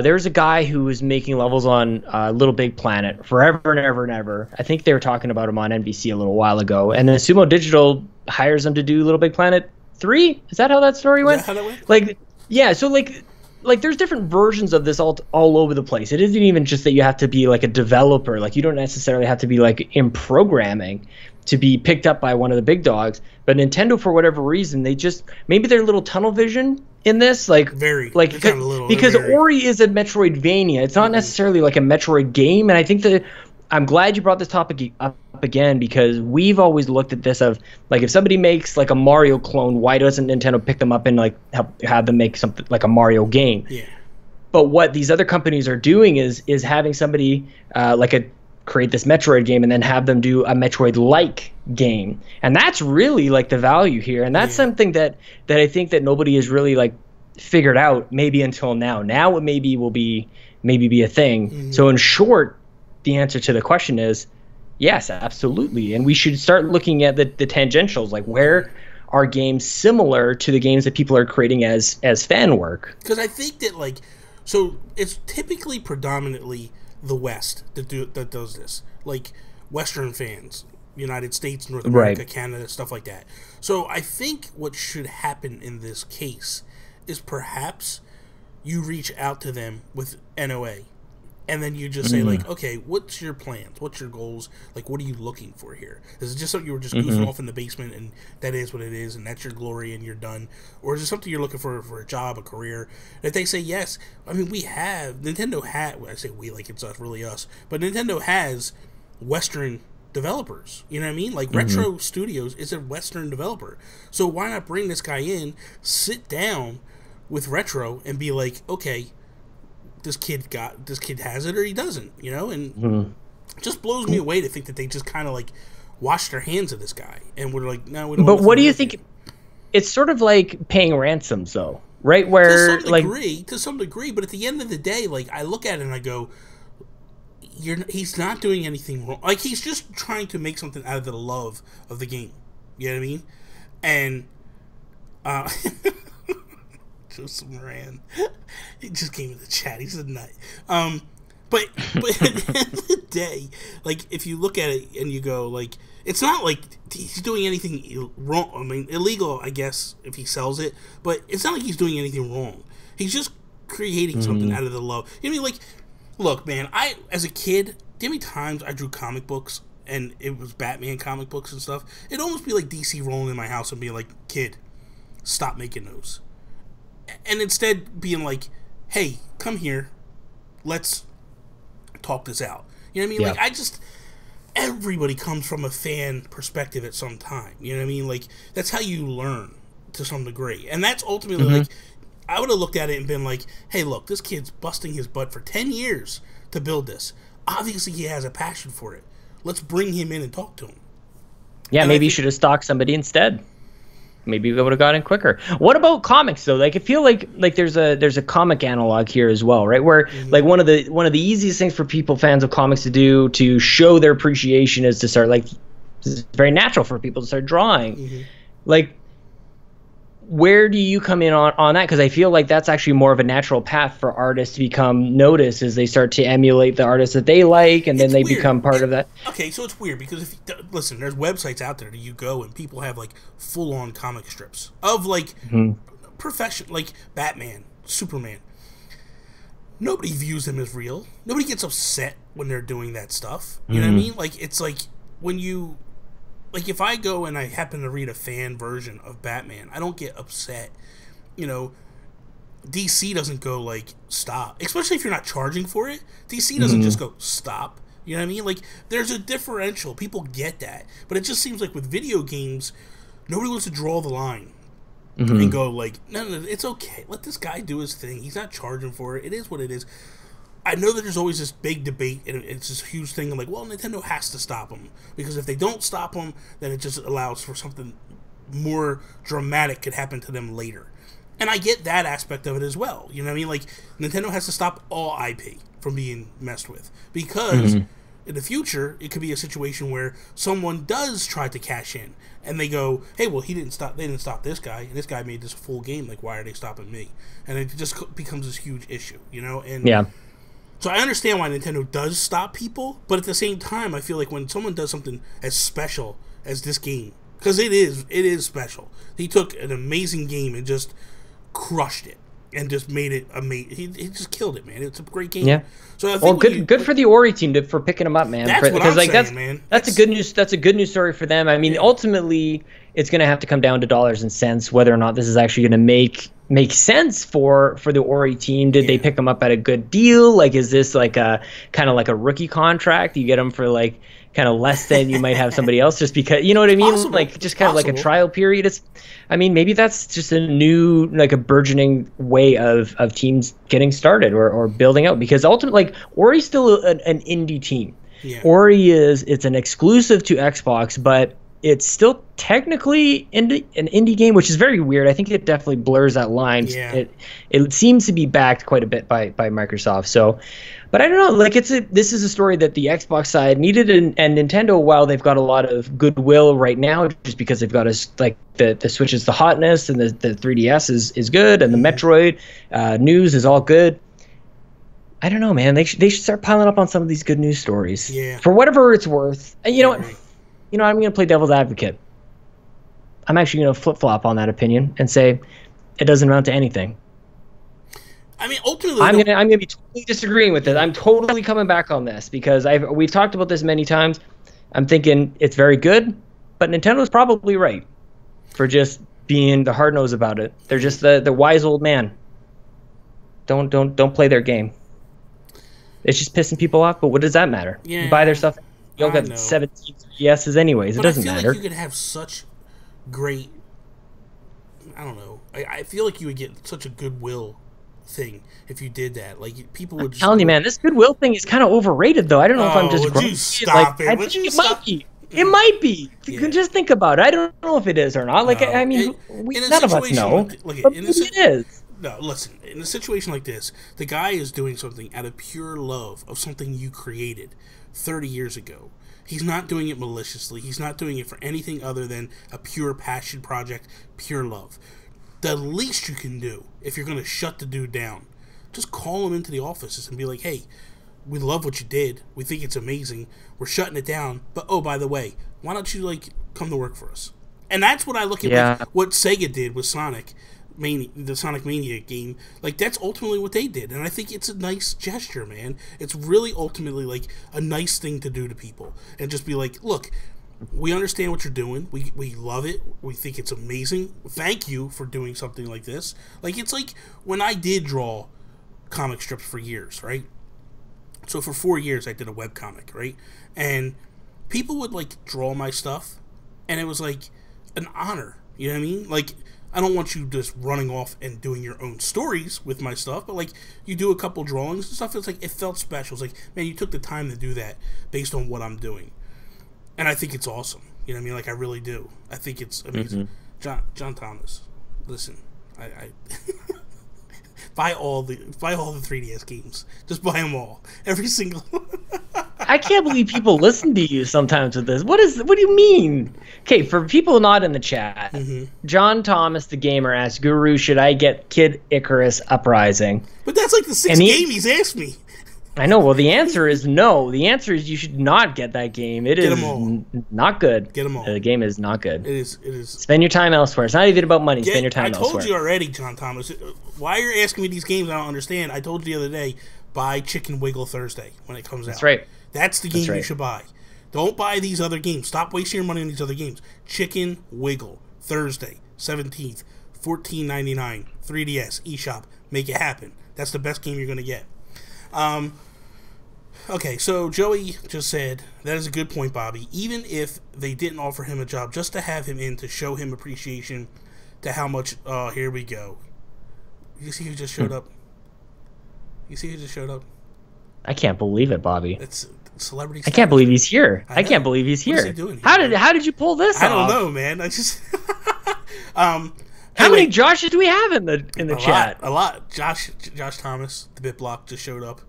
there's a guy who was making levels on Little Big Planet forever and ever and ever. I think they were talking about him on NBC a little while ago. And then Sumo Digital hires him to do Little Big Planet 3. Is that how that story went? Is that how that went? Like, yeah. So like like there's different versions of this all over the place. It isn't even just that you have to be like a developer. Like you don't necessarily have to be like in programming to be picked up by one of the big dogs. But Nintendo, for whatever reason, they just maybe they're a little tunnel vision in this, like because Ori is a Metroidvania. It's not necessarily like a Metroid game, and I think that I'm glad you brought this topic up again, because we've always looked at this of like if somebody makes like a Mario clone, why doesn't Nintendo pick them up and like have them make something like a Mario game? Yeah. But what these other companies are doing is having somebody create this Metroid game and then have them do a Metroid-like game, and that's really like the value here, and that's something that I think that nobody has really like figured out maybe until now. Now it maybe will be a thing. Mm-hmm. So in short, the answer to the question is yes, absolutely, and we should start looking at the tangentials, like where are games similar to the games that people are creating as fan work. Because I think that like, so it's typically predominantly the West that does this, like Western fans, United States, North America, Canada, stuff like that. So I think what should happen in this case is perhaps you reach out to them with NOA, and then you just say like, okay, what's your plans? What's your goals? Like, what are you looking for here? Is it just something you were just goofing off in the basement and that is what it is and that's your glory and you're done? Or is it something you're looking for a job, a career? And if they say yes, I mean, Nintendo well, I say we, like it's us, really us, but Nintendo has Western developers, you know what I mean? Like Retro Studios is a Western developer. So why not bring this guy in, sit down with Retro and be like, okay, this kid has it or he doesn't, and it just blows me away to think that they just kind of like wash their hands of this guy and we're like, no, we don't. But what do you think? It's sort of like paying ransoms, though, right? Where to some degree, but at the end of the day, like I look at it and I go, he's not doing anything wrong. Like he's just trying to make something out of the love of the game. You know what I mean? And Joseph Moran, he just came in the chat. He's a nut. But at the end of the day, like if you look at it and you go, like it's not like he's doing anything wrong. I mean, illegal, I guess, if he sells it. But it's not like he's doing anything wrong. He's just creating something out of the love. You know what I mean? Like, look, man, as a kid, how many times I drew comic books and it was Batman comic books and stuff? It'd almost be like DC rolling in my house and being like, kid, stop making those. And instead being like, hey, come here, let's talk this out. You know what I mean? Like, everybody comes from a fan perspective at some time. You know what I mean? Like, that's how you learn to some degree. And that's ultimately, like, I would have looked at it and been like, hey, look, this kid's busting his butt for 10 years to build this. Obviously, he has a passion for it. Let's bring him in and talk to him. Yeah, and maybe you should have stalked somebody instead. Maybe we would have got in quicker. What about comics though? Like I feel like there's a comic analog here as well, right? Where like one of the easiest things for fans of comics to do to show their appreciation is to start like it's very natural for people to start drawing. Like where do you come in on that? Because I feel like that's actually more of a natural path for artists to become noticed as they start to emulate the artists that they like, and then they become part of that. Okay, so it's weird because listen, there's websites out there that you go and people have like full-on comic strips of like profession, like Batman, Superman. Nobody views them as real. Nobody gets upset when they're doing that stuff. You know what I mean? Like it's like when you. Like, if I go and I happen to read a fan version of Batman, I don't get upset. You know, DC doesn't go, like, stop. Especially if you're not charging for it. DC doesn't just go, stop. You know what I mean? Like, there's a differential. People get that. But it just seems like with video games, nobody wants to draw the line and go, like, no, it's okay. Let this guy do his thing. He's not charging for it. It is what it is. I know that there's always this big debate, and it's this huge thing. I'm like, well, Nintendo has to stop them. Because if they don't stop them, then it just allows for something more dramatic could happen to them later. And I get that aspect of it as well. You know what I mean? Like, Nintendo has to stop all IP from being messed with. Because in the future, it could be a situation where someone does try to cash in. And they go, hey, well, they didn't stop this guy. And this guy made this full game. Like, why are they stopping me? And it just becomes this huge issue, you know? And yeah. So I understand why Nintendo does stop people, but at the same time, I feel like when someone does something as special as this game, because it is special. He took an amazing game and just crushed it. and just made it amazing. He just killed it, man. It's a great game. Yeah. So I think good for the Ori team for picking him up, man. That's what I'm saying, man. That's a good news. That's a good news story for them. I mean, ultimately, it's going to have to come down to dollars and cents whether or not this is actually going to make sense for the Ori team. Did they pick him up at a good deal? Like, is this like a kind of like a rookie contract? You get him for like kind of less than you might have somebody else, just because, you know what I mean? Possible. Like, just kind of like a trial period. I mean, maybe that's just a new, like a burgeoning way of teams getting started or building out, because ultimately, like, Ori's still an indie team. Yeah. Ori it's an exclusive to Xbox, but it's still technically an indie game, which is very weird. I think it definitely blurs that line. Yeah. It seems to be backed quite a bit by Microsoft. So, but I don't know. Like, this is a story that the Xbox side needed, and Nintendo, while they've got a lot of goodwill right now, just because they've got the Switch is the hotness, and the 3DS is good, and the Metroid news is all good. I don't know, man. They should start piling up on some of these good news stories. Yeah. For whatever it's worth. And you know what? You know, I'm going to play devil's advocate. I'm actually going to flip-flop on that opinion and say it doesn't amount to anything. I mean, ultimately, I'm going to be totally disagreeing with it. I'm totally coming back on this because we've talked about this many times. I'm thinking it's very good, but Nintendo's probably right for just being the hard nose about it. They're just the wise old man. Don't play their game. It's just pissing people off, but what does that matter? Yeah, you buy their stuff. You'll get know. 17 yeses anyways. But it doesn't I feel matter. like you could have such great. I don't know. I feel like you would get such a goodwill thing if you did that. Like, people would. I'm telling you, man, this goodwill thing is kind of overrated, though. I don't know if I'm just. Would you stop it? I think it might be. It might be. You can just think about it. I don't know if it is or not. Like, No. I mean, none of us know. Look, But maybe it is. No, listen. In a situation like this, the guy is doing something out of pure love of something you created 30 years ago. He's not doing it maliciously. He's not doing it for anything other than a pure passion project, pure love. The least you can do, if you're going to shut the dude down, just call him into the offices and be like, hey, we love what you did. We think it's amazing. We're shutting it down. But, oh, by the way, why don't you, like, come to work for us? And that's what I look at, like, what Sega did with Sonic. The Sonic Mania game, like, that's ultimately what they did, and I think it's a nice gesture, man. It's really ultimately like a nice thing to do to people, and just be like, look, we understand what you're doing, we love it, we think it's amazing, thank you for doing something like this. Like, it's like when I did draw comic strips for years, right? So for 4 years I did a webcomic, right? And people would, like, draw my stuff, and it was like an honor, you know what I mean? Like, I don't want you just running off and doing your own stories with my stuff, but, like, you do a couple drawings and stuff. It's like, it felt special. It's like, man, you took the time to do that based on what I'm doing. And I think it's awesome. You know what I mean? Like, I really do. I think it's amazing. John Thomas, listen, I buy all the 3DS games. Just buy them all. Every single one. I can't believe people listen to you sometimes with this. What do you mean? Okay, for people not in the chat, John Thomas the gamer asked, Guru, should I get Kid Icarus Uprising? But that's like the sixth game he's asked me. I know. Well, the answer is no. The answer is you should not get that game. It is not good. Get them all. The game is not good. It is. Spend your time elsewhere. It's not even about money. Spend your time elsewhere. I told you already, John Thomas. Why you're asking me these games, I don't understand. I told you the other day, buy Chicken Wiggle Thursday when it comes out. That's right. That's the game you should buy. Don't buy these other games. Stop wasting your money on these other games. Chicken Wiggle Thursday, 17th, $14.99, 3DS, eShop. Make it happen. That's the best game you're going to get. Okay, so Joey just said, that is a good point, Bobby. Even if they didn't offer him a job, just to have him in to show him appreciation to how much... Oh, here we go. You see who just showed up? You see who just showed up? I can't believe it, Bobby. It's celebrity. I can't believe he's here. I can't believe he's here. What is he doing here? How did you pull this off? I don't know, man. I just... How many Joshes do we have in the chat? A lot. Josh Thomas, the BitBlock, just showed up.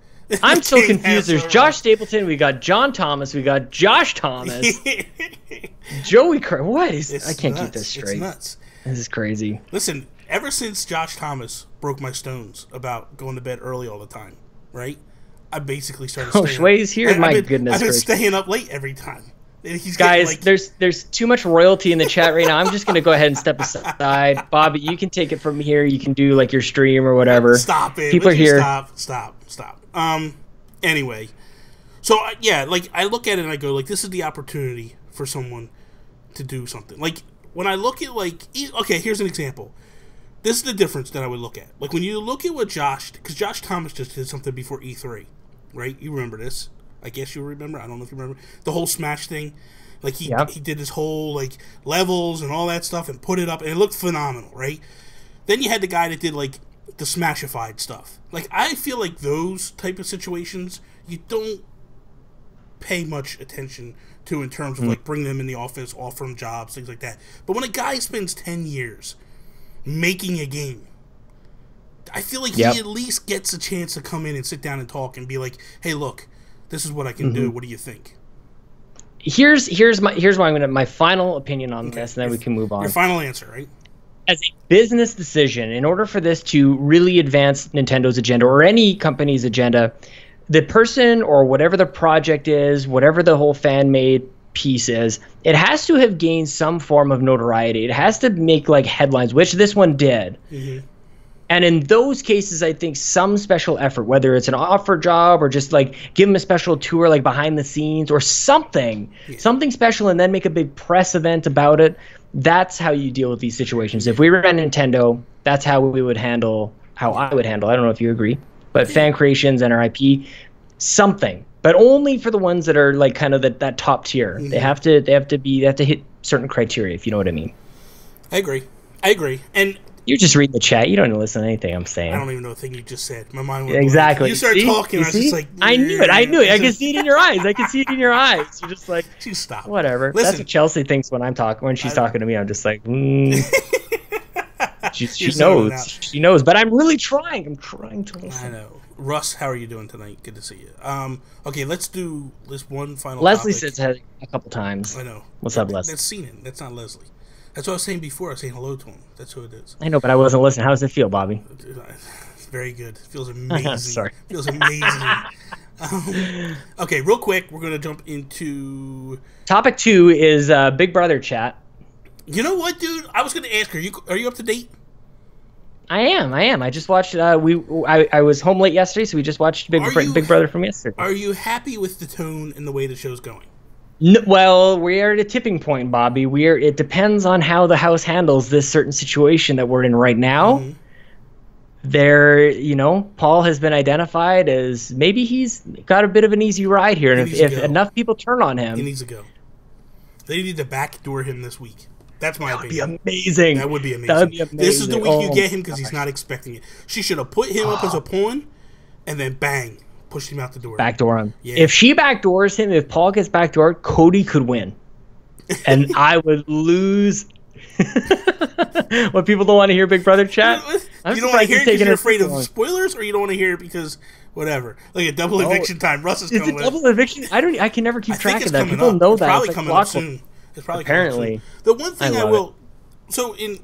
I'm so confused. There's Josh Stapleton. We got John Thomas. We got Josh Thomas. Joey. What is? I can't keep this straight. It's nuts. This is crazy. Listen, ever since Josh Thomas broke my stones about going to bed early all the time, right? I basically started. Oh, Shway's here. My goodness I've been gracious. staying up late every time. He's Guys, like, there's too much royalty in the chat right now. I'm just gonna go ahead and step aside. Bobby, you can take it from here. You can do like your stream or whatever. Stop it. People are here. Stop. Anyway, so yeah, like I look at it and I go like, this is the opportunity for someone to do something. Like when I look at like, okay, here's an example. This is the difference that I would look at. Like when you look at what because Josh Thomas just did something before E3, right? You remember this? I guess you remember. I don't know if you remember the whole Smash thing. Like he did this whole like levels and all that stuff and put it up and it looked phenomenal, right? Then you had the guy that did like the Smashified stuff. Like I feel like those type of situations you don't pay much attention to in terms of like bring them in the office, offer them jobs, things like that. But when a guy spends 10 years making a game, I feel like he at least gets a chance to come in and sit down and talk and be like, hey, look, this is what I can do. What do you think? Here's my final opinion on this, and then we can move on. Your final answer, right? As a business decision, in order for this to really advance Nintendo's agenda or any company's agenda, the person or whatever the project is, whatever the whole fan-made piece is, it has to have gained some form of notoriety. It has to make like headlines, which this one did. And in those cases, I think some special effort, whether it's an offer job or just like give them a special tour, like behind the scenes or something special, and then make a big press event about it. That's how you deal with these situations. If we were at Nintendo, that's how we would handle, how I would handle. I don't know if you agree, but fan creations and our IP, something, but only for the ones that are like kind of that top tier. They have to hit certain criteria, if you know what I mean. I agree. And you're just reading the chat. You don't listen to anything I'm saying. I don't even know the thing you just said. My mind went exactly. Blank. You started talking. I was just like, I knew it. I can see it in your eyes. You're just like, stop. Whatever. Listen, that's what Chelsea thinks when I'm talking. When she's talking to me, I'm just like, She knows. She knows. But I'm really trying. I'm trying to listen. I know. Russ, how are you doing tonight? Good to see you. Okay, let's do this one final Leslie topic. says a couple times. I know. What's up, Leslie? That's Cenan. That's not Leslie. That's what I was saying before. I was saying hello to him. That's who it is. I know, but I wasn't listening. How does it feel, Bobby? Very good. Feels amazing. Sorry. Feels amazing. Okay, real quick, we're going to jump into... Topic 2 is Big Brother chat. You know what, dude? I was going to ask her. Are you up to date? I am. I just watched... I was home late yesterday, so we just watched Big Brother from yesterday. Are you happy with the tone and the way the show's going? No, well, we are at a tipping point, Bobby. It depends on how the house handles this certain situation that we're in right now. Paul has been identified as maybe he's got a bit of an easy ride here, and if enough people turn on him, he needs to go. They need to backdoor him this week. That's my opinion. That would be amazing. That would be amazing. This is the week you get him because he's not expecting it. She should have put him up as a pawn, and then bang. Pushed him out the door. Backdoor him. Yeah. If she backdoors him, if Paul gets backdoored, Cody could win. And I would lose. What, people don't want to hear Big Brother chat? You don't want to hear it because you're afraid of spoilers, or you don't want to hear it because whatever? Like a double eviction time. Russ is coming. Is it double eviction? I can never keep track of that. People know that. It's probably coming up soon. It's probably apparently. The one thing I will. So in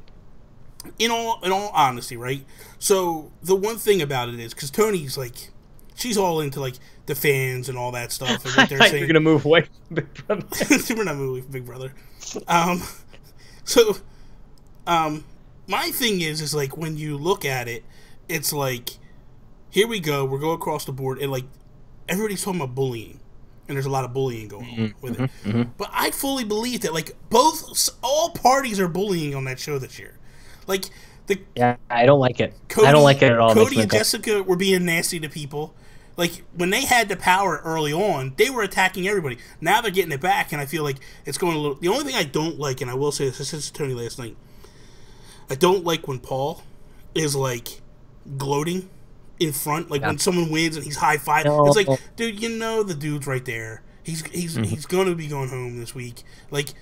all honesty, right? So the one thing about it is because Tony's like. She's all into like the fans and all that stuff. And what they're saying. You're gonna move away from Big Brother. We're not moving away from Big Brother. My thing is like when you look at it, it's like, here we go. We're going across the board, and like everybody's talking about bullying, and there's a lot of bullying going on with it. But I fully believe that like all parties are bullying on that show this year. Like I don't like it. I don't like it at all. Cody and Jessica were being nasty to people. Like, when they had the power early on, they were attacking everybody. Now they're getting it back, and I feel like it's going a little... The only thing I don't like, and I will say this, I said this to Tony last night, I don't like when Paul is, like, gloating in front. Like, when someone wins and he's high-fiving. No. It's like, dude, you know the dude's right there. He's going to be going home this week. Like,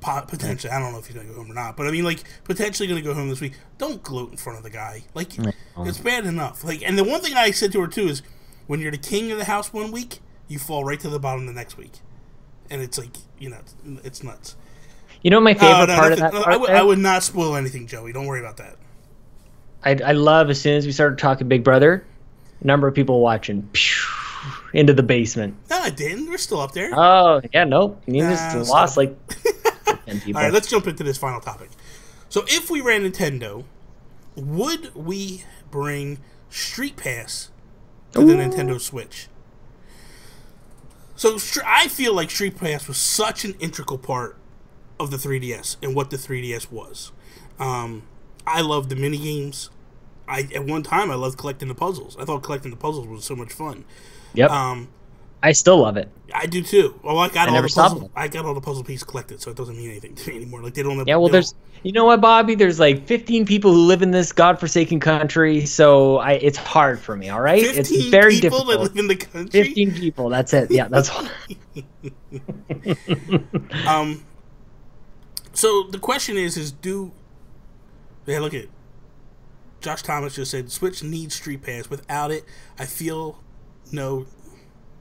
potentially. I don't know if he's going to go home or not. But, I mean, like, potentially going to go home this week. Don't gloat in front of the guy. Like, it's bad enough. Like, and the one thing I said to her, too, is... When you're the king of the house one week, you fall right to the bottom the next week. And it's like, it's nuts. You know my favorite part of that? I would not spoil anything, Joey. Don't worry about that. I love, as soon as we started talking Big Brother, number of people watching. into the basement. No, it didn't. We're still up there. Oh, yeah, nope. You just lost like 10 people. All right, let's jump into this final topic. So, if we ran Nintendo, would we bring StreetPass to the Nintendo Switch? So, I feel like StreetPass was such an integral part of the 3DS and what the 3DS was. I loved the mini games. At one time, I loved collecting the puzzles. I thought collecting the puzzles was so much fun. Yep. I still love it. I do too. Well, I got all the puzzle pieces collected, so it doesn't mean anything to me anymore. Like they don't. Yeah. Well, there's. You know what, Bobby? There's like 15 people who live in this godforsaken country, so it's hard for me. All right, it's very difficult. 15 people that live in the country. 15 people. That's it. Yeah, that's all. So the question is do? Yeah, look at it. Josh Thomas just said Switch needs StreetPass. Without it, I feel no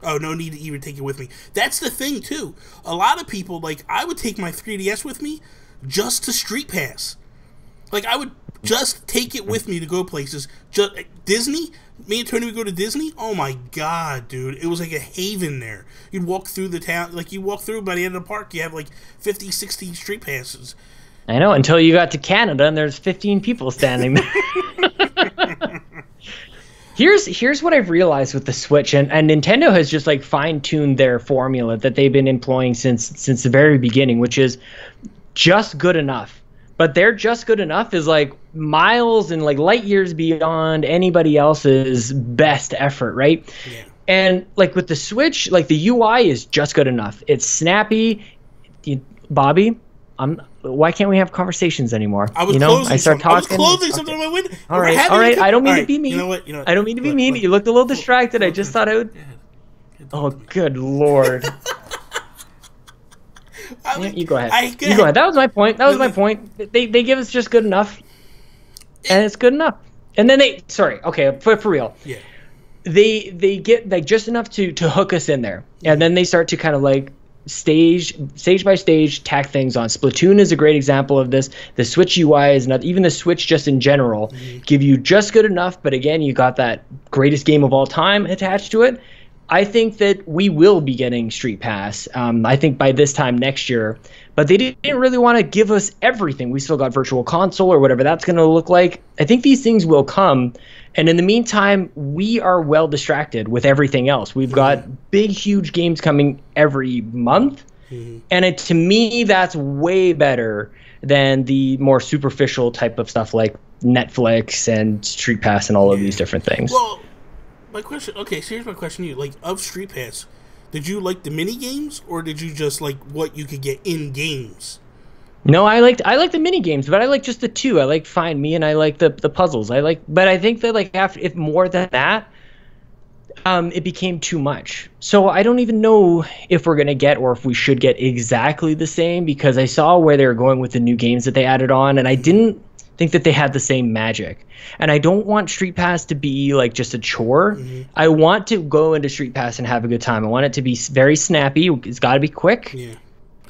need to even take it with me. That's the thing too. A lot of people, like, I would take my 3DS with me just to StreetPass. Like, I would just take it with me to go places. Just Disney, me and Tony would go to Disney. Oh my god, dude, it was like a haven there. You'd walk through the town, like you walk through by the end of the park, you have like 50, 60 StreetPasses. I know, until you got to Canada and there's 15 people standing there. Here's what I've realized with the Switch, and Nintendo has just like fine-tuned their formula that they've been employing since the very beginning, which is just good enough. But their just good enough is like miles and like light years beyond anybody else's best effort, right? Yeah. And like with the Switch, like the UI is just good enough. It's snappy. Bobby, why can't we have conversations anymore? I was closing something on my window. All right. I don't mean to be mean. You know what? I don't mean to be mean. You looked a little distracted. I just thought I would. Oh, good lord. You go ahead. You go ahead. That was my point. They give us just good enough, and it's good enough. And then for real. Yeah. They get like just enough to hook us in there, and then they start to kind of like stage by stage tack things on. Splatoon is a great example of this. The Switch UI is not, even the Switch just in general, give you just good enough, but again, you got that greatest game of all time attached to it. I think that we will be getting StreetPass, I think by this time next year, but they didn't really want to give us everything. We still got Virtual Console or whatever that's going to look like. I think these things will come, and in the meantime, we are well distracted with everything else. We've got big, huge games coming every month, and to me, that's way better than the more superficial type of stuff like Netflix and StreetPass and all of these different things. Well, my question. Okay, so here's my question to you. Like, of StreetPass, did you like the mini games, or did you just like what you could get in games? No, I liked the mini games, but I like just the two. I like Find Me and I like the puzzles. But I think that like if more than that, it became too much. So I don't even know if we're gonna get or if we should get exactly the same, because I saw where they were going with the new games that they added on, and I didn't think that they had the same magic. And I don't want StreetPass to be like just a chore. I want to go into StreetPass and have a good time. I want it to be very snappy. It's got to be quick,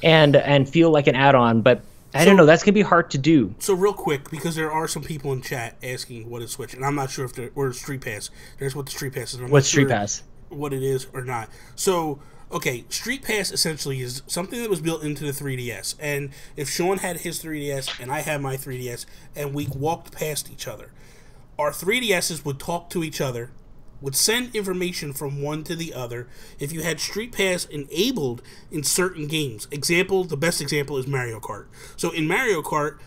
and feel like an add-on. But I don't know. That's gonna be hard to do. So real quick, because there are some people in chat asking what is Switch, and I'm not sure if or StreetPass. There's what the StreetPass is. What's StreetPass? What it is or not. So. Okay, StreetPass essentially is something that was built into the 3DS, and if Sean had his 3DS and I had my 3DS and we walked past each other, our 3DSs would talk to each other, would send information from one to the other. If you had StreetPass enabled in certain games, the best example is Mario Kart. So in Mario Kart,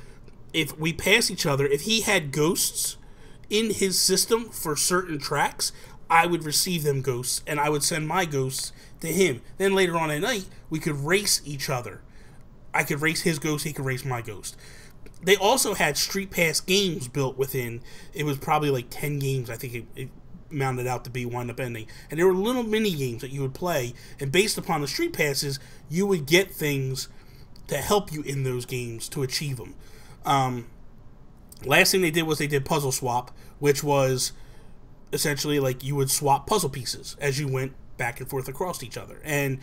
if we pass each other, if he had ghosts in his system for certain tracks, I would receive them ghosts, and I would send my ghosts to him. Then later on at night, we could race each other. I could race his ghost, he could race my ghost. They also had StreetPass games built within. It was probably like 10 games, I think it mounted out to be, wound up ending. And there were little mini games that you would play, and based upon the StreetPasses, you would get things to help you in those games to achieve them. Last thing they did was they did Puzzle Swap, which was essentially like you would swap puzzle pieces as you went back and forth across each other, and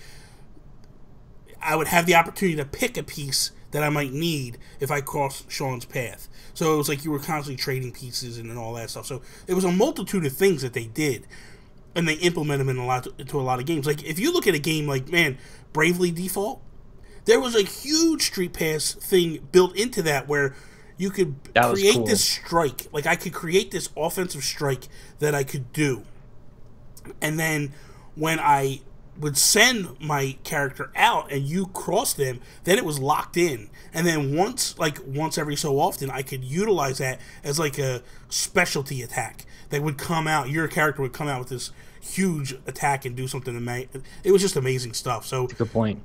I would have the opportunity to pick a piece that I might need if I crossed Sean's path. So it was like you were constantly trading pieces and all that stuff. So it was a multitude of things that they did, and they implement them into a lot of games. Like, if you look at a game like, man, Bravely Default, there was a huge StreetPass thing built into that where you could create this strike. Like, I could create this offensive strike that I could do. And then when I would send my character out and you cross them, then it was locked in. And then once every so often, I could utilize that as like a specialty attack that would come out. Your character would come out with this huge attack and do something amazing. It was just amazing stuff. So that's a good point.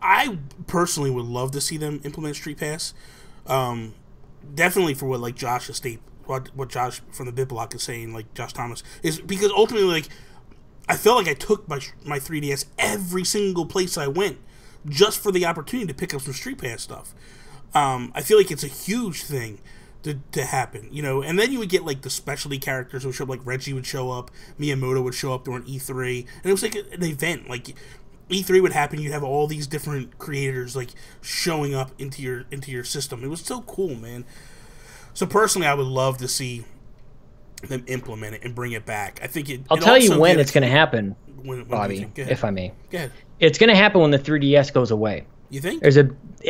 I personally would love to see them implement StreetPass. Definitely for what like Josh Estate, what Josh from the Bit Block is saying, like Josh Thomas, is because ultimately, like, I felt like I took my 3DS every single place I went just for the opportunity to pick up some StreetPass stuff. I feel like it's a huge thing to happen, you know. And then you would get like the specialty characters would show up, like Reggie would show up, Miyamoto would show up during E3, and it was like an event. Like E3 would happen, you'd have all these different creators like showing up into your system. It was so cool, man. So personally, I would love to see them implement it and bring it back. I think it. I'll tell you when it's going to happen, Bobby, if I may. Go ahead. It's going to happen when the 3DS goes away. You think?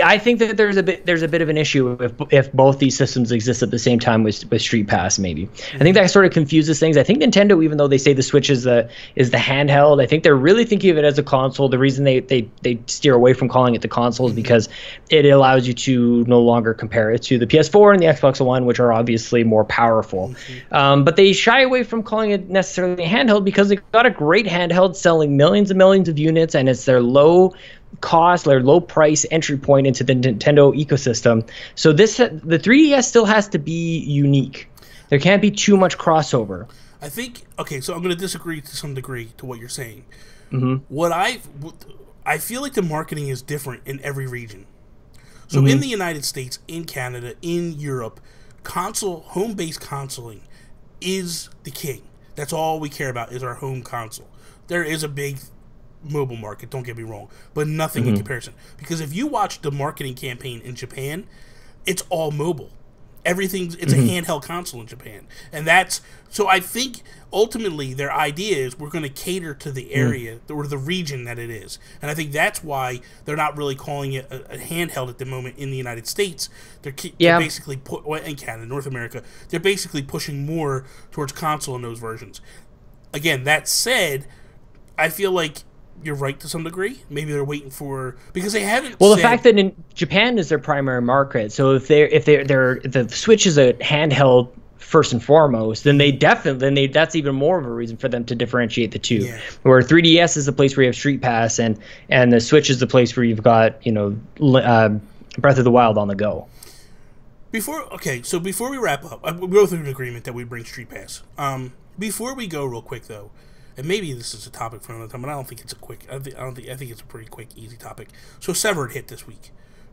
I think that there's a bit of an issue if both these systems exist at the same time with StreetPass. Maybe I think that sort of confuses things. I think Nintendo, even though they say the Switch is the handheld, I think they're really thinking of it as a console. The reason they steer away from calling it the console is because it allows you to no longer compare it to the PS4 and the Xbox One, which are obviously more powerful. But they shy away from calling it necessarily a handheld because they got a great handheld selling millions and millions of units, and it's their low cost or low price entry point into the Nintendo ecosystem. So the 3DS still has to be unique. There can't be too much crossover. I think, okay, so I'm going to disagree to some degree to what you're saying. Mm-hmm. I feel like the marketing is different in every region. So in the United States, in Canada, in Europe, home-based consoling is the king. That's all we care about is our home console. There is a big mobile market, don't get me wrong, but nothing in comparison. Because if you watch the marketing campaign in Japan, it's all mobile. It's a handheld console in Japan. And so I think ultimately their idea is we're going to cater to the area or the region that it is. And I think that's why they're not really calling it a handheld at the moment in the United States. They're basically, in Canada, North America, they're basically pushing more towards console in those versions. Again, that said, I feel like you're right to some degree. Maybe they're waiting for, because they haven't. Well, the fact that in Japan is their primary market, so if the Switch is a handheld first and foremost, then that's even more of a reason for them to differentiate the two. Yeah. Where 3DS is the place where you have StreetPass, and the Switch is the place where you've got Breath of the Wild on the go. Before we wrap up, we're both in agreement that we bring StreetPass. Before we go, real quick though. And maybe this is a topic for another time, but I don't think it's I think it's a pretty quick, easy topic. So Severed hit this week.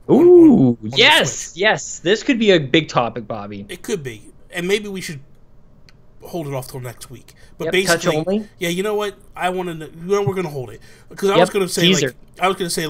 Ooh, yes. This could be a big topic, Bobby. It could be, and maybe we should hold it off till next week. But basically, touch only? Yeah. You know what? We're going to hold it because I was going to say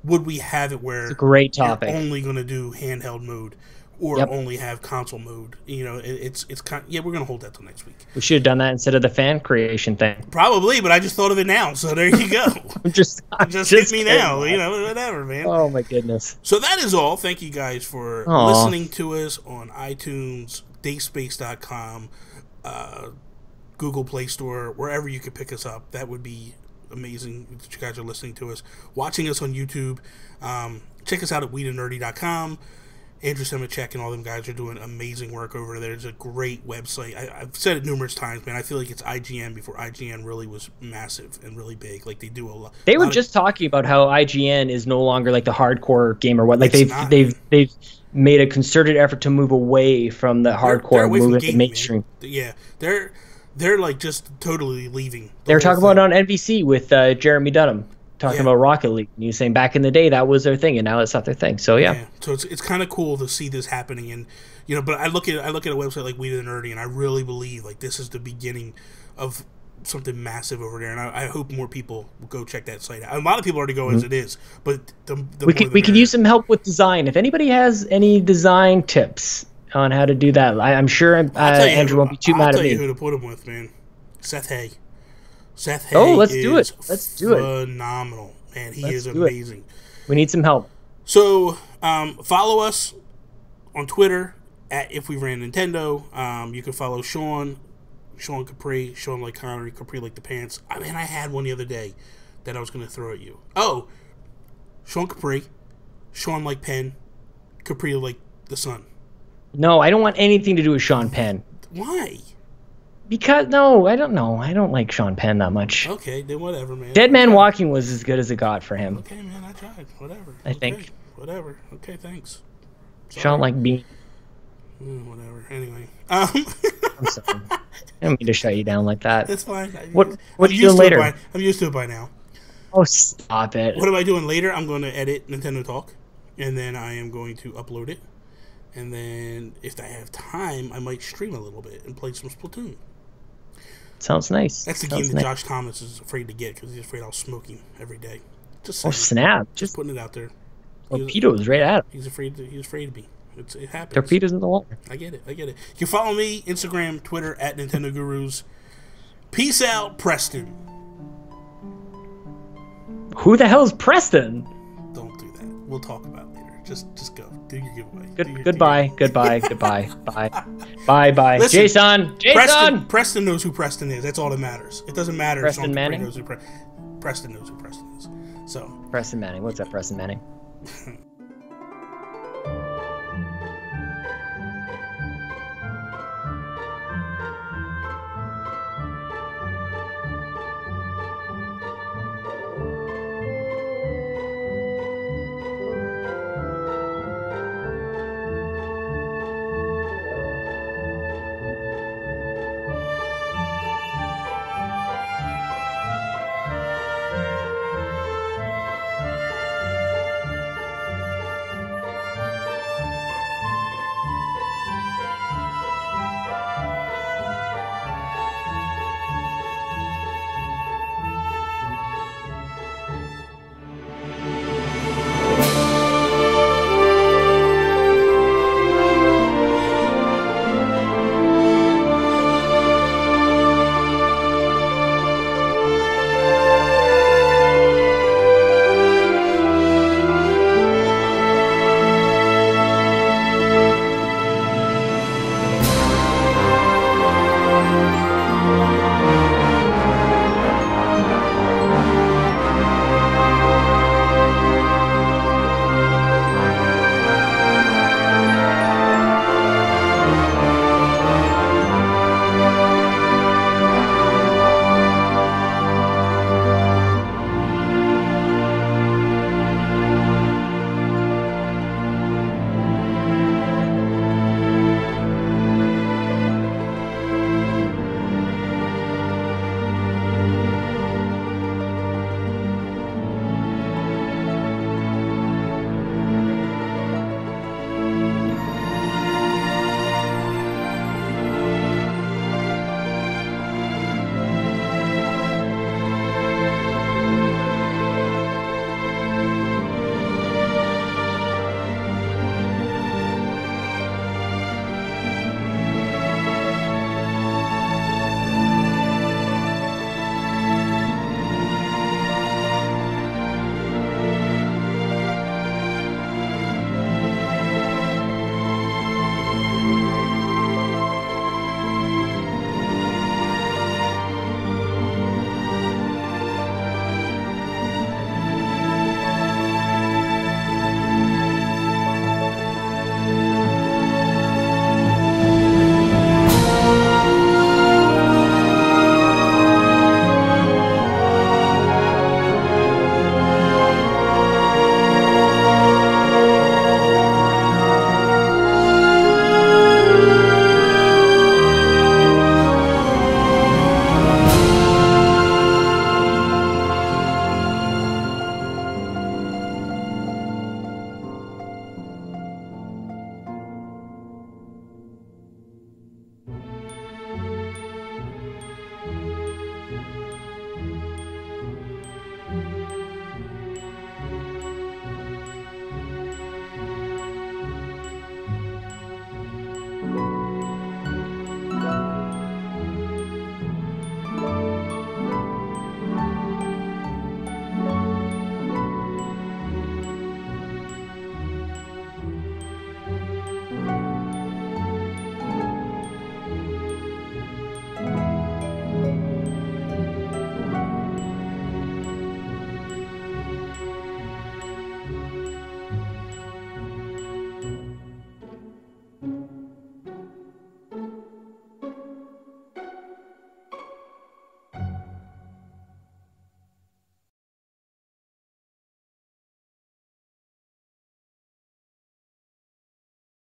would we have it where it's a great topic. You're only going to do handheld mode. Or only have console mode. You know, it's kind of, we're gonna hold that till next week. We should have done that instead of the fan creation thing. Probably, but I just thought of it now, so there you go. just hit me now, whatever, man. Oh my goodness. So that is all. Thank you guys for listening to us on iTunes, DateSpace.com, Google Play Store, wherever you could pick us up. That would be amazing that you guys are listening to us, watching us on YouTube. Check us out at weedandnerdy.com. Andrew Semicek and all them guys are doing amazing work over there. It's a great website. I've said it numerous times, man. I feel like it's IGN before IGN really was massive and really big. Like they do a lot. They were just talking about how IGN is no longer like the hardcore gamer. Like they've made a concerted effort to move away from the hardcore movement to mainstream. Yeah, they're like just totally leaving. They were talking about it on NBC with Jeremy Dunham. Talking about Rocket League, and you saying back in the day that was their thing, and now it's not their thing. So yeah. So it's kind of cool to see this happening, and but I look at a website like We the Nerdy, and I really believe like this is the beginning of something massive over there, and I hope more people will go check that site out. A lot of people already go as it is, but we could use some help with design. If anybody has any design tips on how to do that, I'm sure Andrew won't be too mad at me. I'll tell you who to put them with, man. Seth Hay. Seth Hay. Oh, let's do it. Let's do it. Phenomenal, man. He is amazing. We need some help. So, follow us on Twitter at If We Ran Nintendo. You can follow Sean Capri, Sean like Connery, Capri like the pants. I mean, I had one the other day that I was going to throw at you. Oh, Sean Capri, Sean like Penn, Capri like the sun. No, I don't want anything to do with Sean Penn. Why? Because, no, I don't know. I don't like Sean Penn that much. Okay, then whatever, man. Dead Man Walking was as good as it got for him. Okay, man, I tried. Whatever. I think. Whatever. Okay, thanks. Sorry. Sean like Bean. Whatever. Anyway. I'm sorry. I don't mean to shut you down like that. That's fine. What are you doing later? I'm used to it by now. Oh, stop it. What am I doing later? I'm going to edit Nintendo Talk, and then I am going to upload it. And then, if I have time, I might stream a little bit and play some Splatoon. Sounds nice. That's the game that Josh Thomas is afraid to get because he's afraid I'll smoke him every day. Just saying. Oh, snap. Just putting it out there. Torpedoes right at him. He's afraid of me. It happens. Torpedoes in the water. I get it. You can follow me, Instagram, Twitter, at Nintendo Gurus. Peace out, Preston. Who the hell is Preston? Don't do that. We'll talk about it later. Just go. Do your giveaway. Goodbye. Bye. Listen, Jason! Preston knows who Preston is. That's all that matters. It doesn't matter if Preston Manning? Preston knows who Preston is. So. Preston Manning. What's up, Preston Manning?